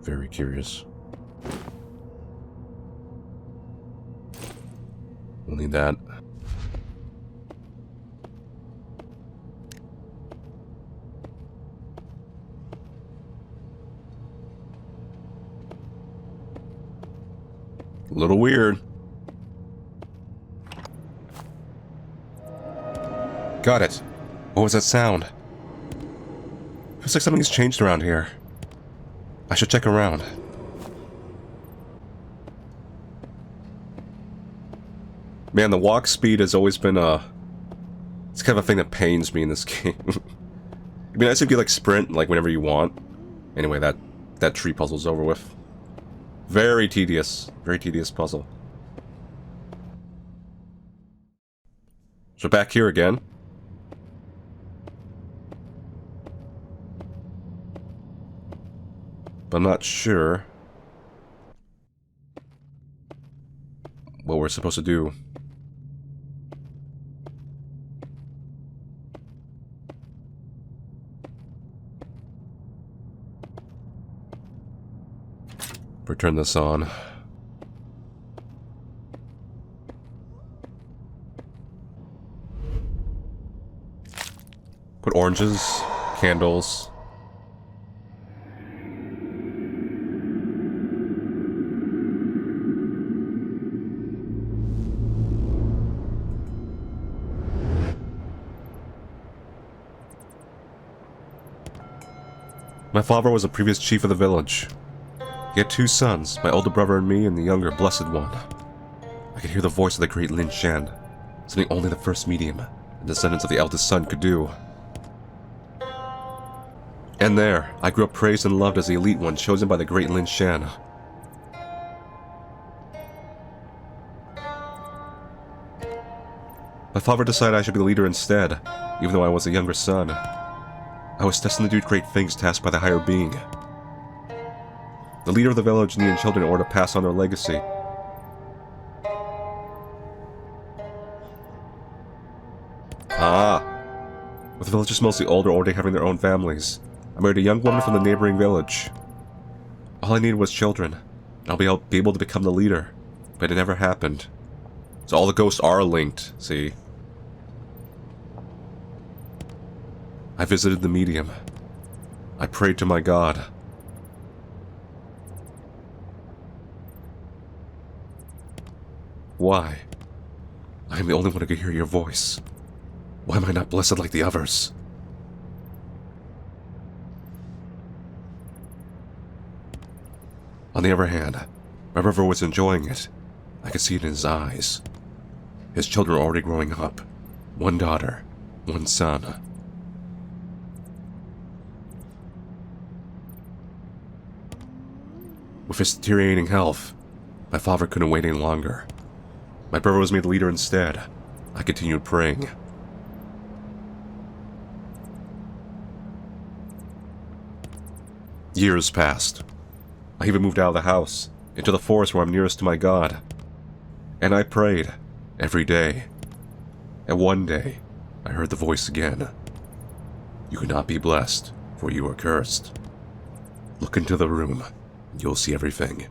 Very curious. We'll need that. A little weird. Got it. What was that sound? Feels like something's changed around here. I should check around. Man, the walk speed has always been it's kind of a thing that pains me in this game. It'd be nice if you like sprint like whenever you want. Anyway, that tree puzzle's over with. Very tedious puzzle. So back here again. But I'm not sure what we're supposed to do. Turn this on. Put oranges, candles. My father was a previous chief of the village. He had 2 sons, my older brother and me, and the younger, blessed one. I could hear the voice of the great Lin Shen, something only the first medium, and descendants of the eldest son, could do. And there, I grew up praised and loved as the elite one chosen by the great Lin Shen. My father decided I should be the leader instead, even though I was the younger son. I was destined to do great things tasked by the higher being. The leader of the village needed children in order to pass on their legacy. With the villagers mostly older, already having their own families, I married a young woman from the neighboring village. All I needed was children, and I'll be able to become the leader, but it never happened. So all the ghosts are linked, see? I visited the medium. I prayed to my god. Why? I am the only one who can hear your voice. Why am I not blessed like the others? On the other hand, my brother was enjoying it. I could see it in his eyes. His children were already growing up. 1 daughter, 1 son. With his deteriorating health, my father couldn't wait any longer. My brother was made the leader instead. I continued praying. Years passed. I even moved out of the house, into the forest where I'm nearest to my god. And I prayed, every day. And one day, I heard the voice again. You cannot be blessed, for you are cursed. Look into the room. You'll see everything.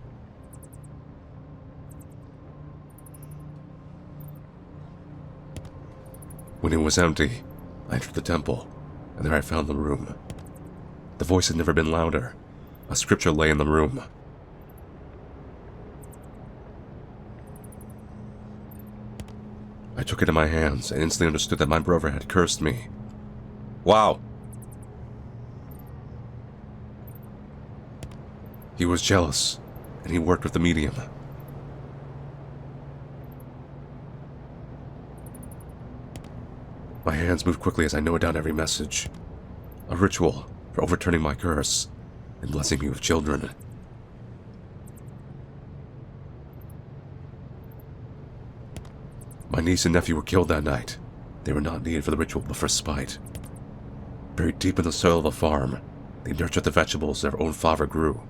When it was empty, I entered the temple, and there I found the room. The voice had never been louder. A scripture lay in the room. I took it in my hands and instantly understood that my brother had cursed me. Wow! He was jealous, and he worked with the medium. My hands moved quickly as I noted down every message. A ritual for overturning my curse and blessing me with children. My niece and nephew were killed that night. They were not needed for the ritual, but for spite. Buried deep in the soil of the farm, they nurtured the vegetables their own father grew.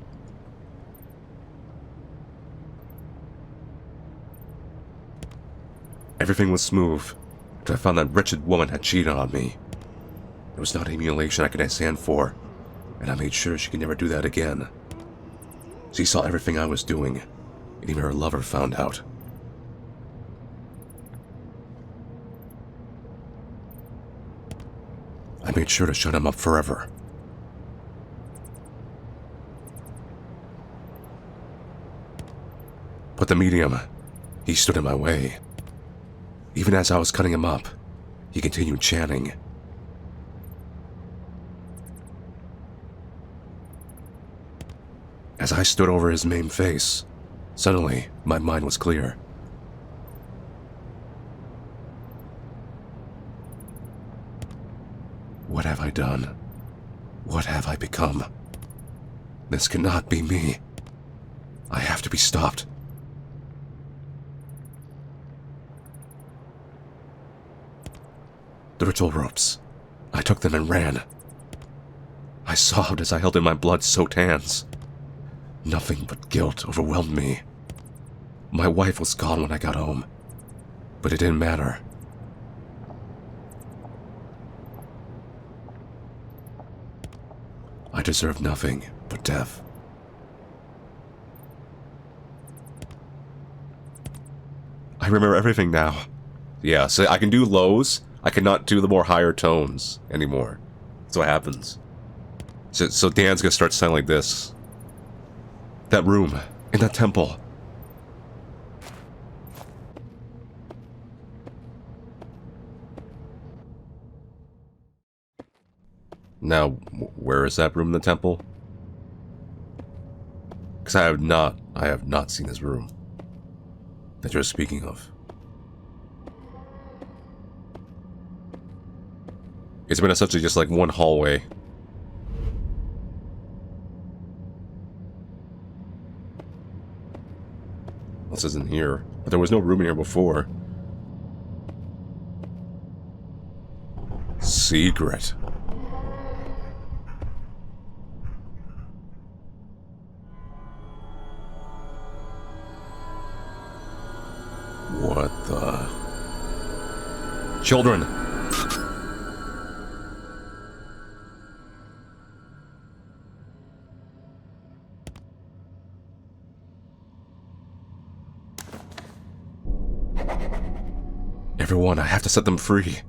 Everything was smooth, until I found that wretched woman had cheated on me. It was not emulation I could stand for, and I made sure she could never do that again. She saw everything I was doing, and even her lover found out. I made sure to shut him up forever. But the medium, he stood in my way. Even as I was cutting him up, he continued chanting. As I stood over his maimed face, suddenly my mind was clear. What have I done? What have I become? This cannot be me. I have to be stopped. The ritual ropes. I took them and ran. I sobbed as I held in my blood-soaked hands. Nothing but guilt overwhelmed me. My wife was gone when I got home, but it didn't matter. I deserved nothing but death. I remember everything now. Yeah, so I can do lows. I cannot do the more higher tones anymore. That's what happens. So Dan's gonna start sounding like this. That room, in that temple. Now, where is that room in the temple? Because I have not seen this room that you're speaking of. It's been essentially just like one hallway. This isn't here, but there was no room in here before. Secret. What the... Children! Everyone, I have to set them free.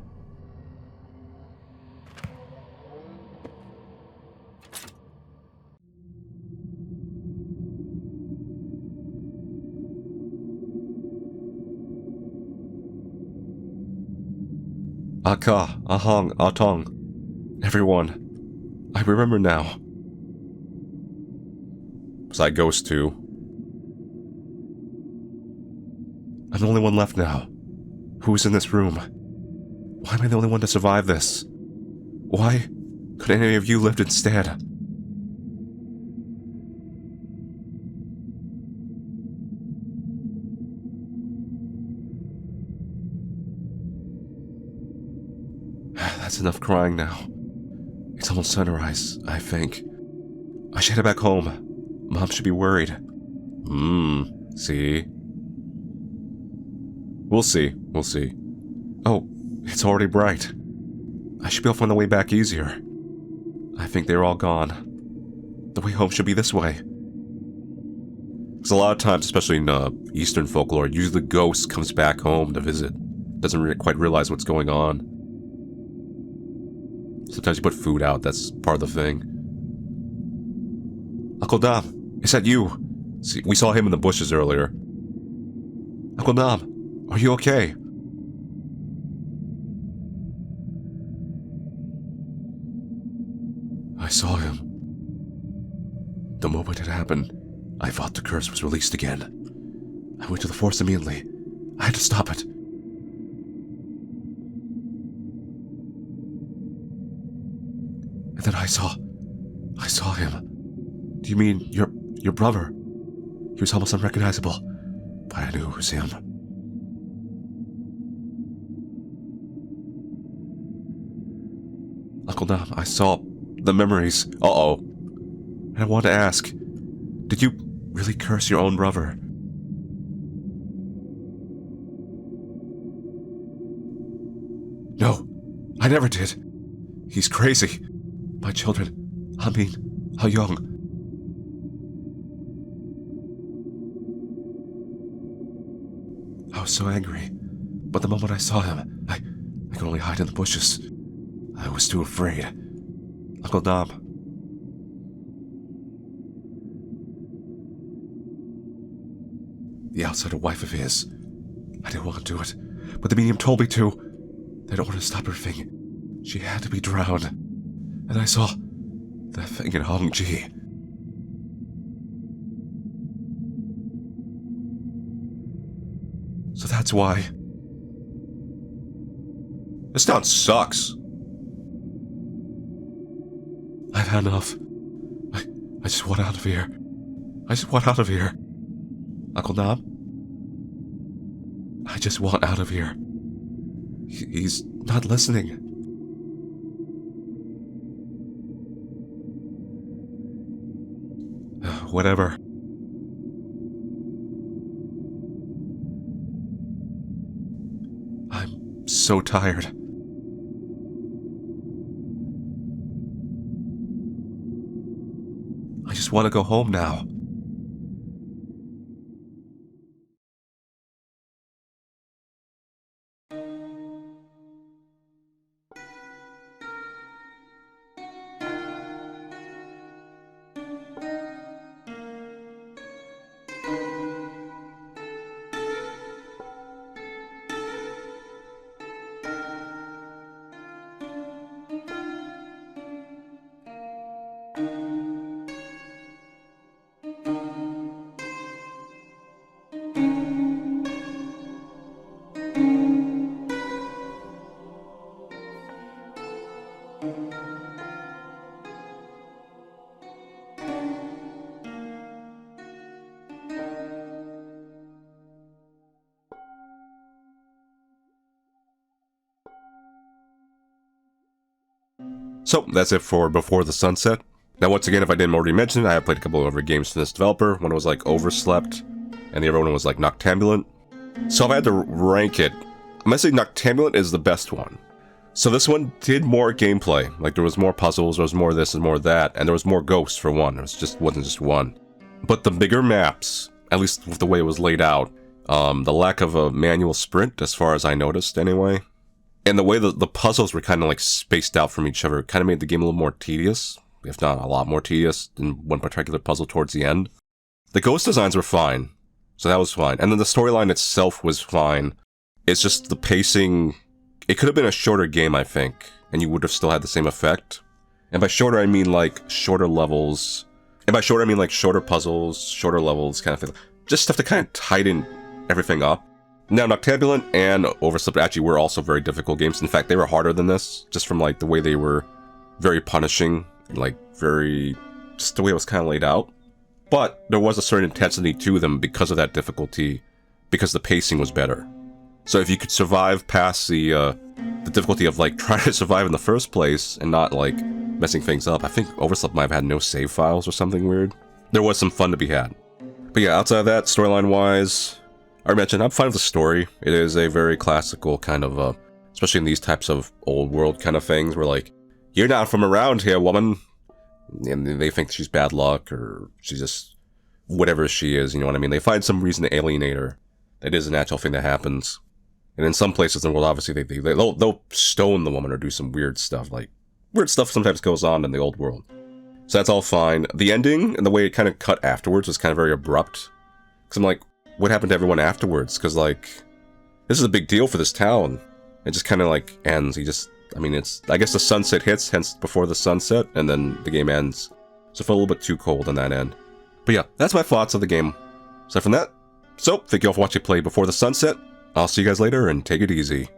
Aka, Ahong, Atong. Everyone. I remember now. Was I Ghost too? I'm the only one left now. Who's in this room? Why am I the only one to survive this? Why could any of you lived instead? That's enough crying now. It's almost sunrise, I think. I should head back home. Mom should be worried. See? We'll see. We'll see. Oh, it's already bright. I should be able to find the way back easier. I think they're all gone. The way home should be this way. Because a lot of times, especially in Eastern folklore, usually the ghost comes back home to visit. Doesn't quite realize what's going on. Sometimes you put food out, that's part of the thing. Uncle Nam, is that you? See, we saw him in the bushes earlier. Uncle Nam, are you okay? I saw him. The moment it happened, I thought the curse was released again. I went to the forest immediately. I had to stop it. And then I saw him. Do you mean your brother? He was almost unrecognizable, but I knew it was him. Uncle Nam, I saw the memories. Uh-oh. And I wanted to ask, did you really curse your own brother? No, I never did. He's crazy. My children, I mean, how young? I was so angry, but the moment I saw him, I could only hide in the bushes. I was too afraid. Uncle Nam. The outsider wife of his. I didn't want to do it, but the medium told me to. They don't want to stop her thing. She had to be drowned. And I saw that thing in Hongji. So that's why. This town sucks. I've had enough. I just want out of here. I just want out of here. Uncle Nam? I just want out of here. He's not listening. Whatever. I'm so tired. I just want to go home now. So, that's it for Before the Sunset. Now, once again, if I didn't already mention it, I have played a couple of other games from this developer. One was like Overslept, and the other one was like Noctambulant. So if I had to rank it, I'm gonna say Noctambulant is the best one. So this one did more gameplay. Like, there was more puzzles, there was more this and more that, and there was more ghosts for one. It wasn't just one. But the bigger maps, at least with the way it was laid out, the lack of a manual sprint, as far as I noticed anyway, and the way the puzzles were kind of like spaced out from each other kind of made the game a little more tedious, if not a lot more tedious than one particular puzzle towards the end. The ghost designs were fine, so that was fine. And then the storyline itself was fine. It's just the pacing. It could have been a shorter game, I think, and you would have still had the same effect. And by shorter, I mean like shorter levels. And by shorter, I mean like shorter puzzles, shorter levels, kind of thing. Just stuff to kind of tighten everything up. Now, Noctambulant and Overslept actually were also very difficult games. In fact, they were harder than this, just from like the way they were very punishing, and like just the way it was kind of laid out. But there was a certain intensity to them because of that difficulty, because the pacing was better. So if you could survive past the difficulty of like trying to survive in the first place and not like messing things up, I think Overslept might have had no save files or something weird. There was some fun to be had. But yeah, outside of that, storyline-wise, I mentioned I'm fine with the story. It is a very classical kind of, especially in these types of old world kind of things, where like, you're not from around here, woman. And they think she's bad luck, or she's just whatever she is, you know what I mean? They find some reason to alienate her. That is an actual thing that happens. And in some places in the world, obviously, they'll stone the woman or do some weird stuff. Like, weird stuff sometimes goes on in the old world. So that's all fine. The ending and the way it kind of cut afterwards was kind of very abrupt. Because I'm like, what happened to everyone afterwards? Because, like, this is a big deal for this town. It just kind of, like, ends. I guess the sunset hits, hence before the sunset, and then the game ends. So I felt a little bit too cold on that end. But yeah, that's my thoughts of the game. Aside from that, so thank you all for watching play Before the Sunset. I'll see you guys later, and take it easy.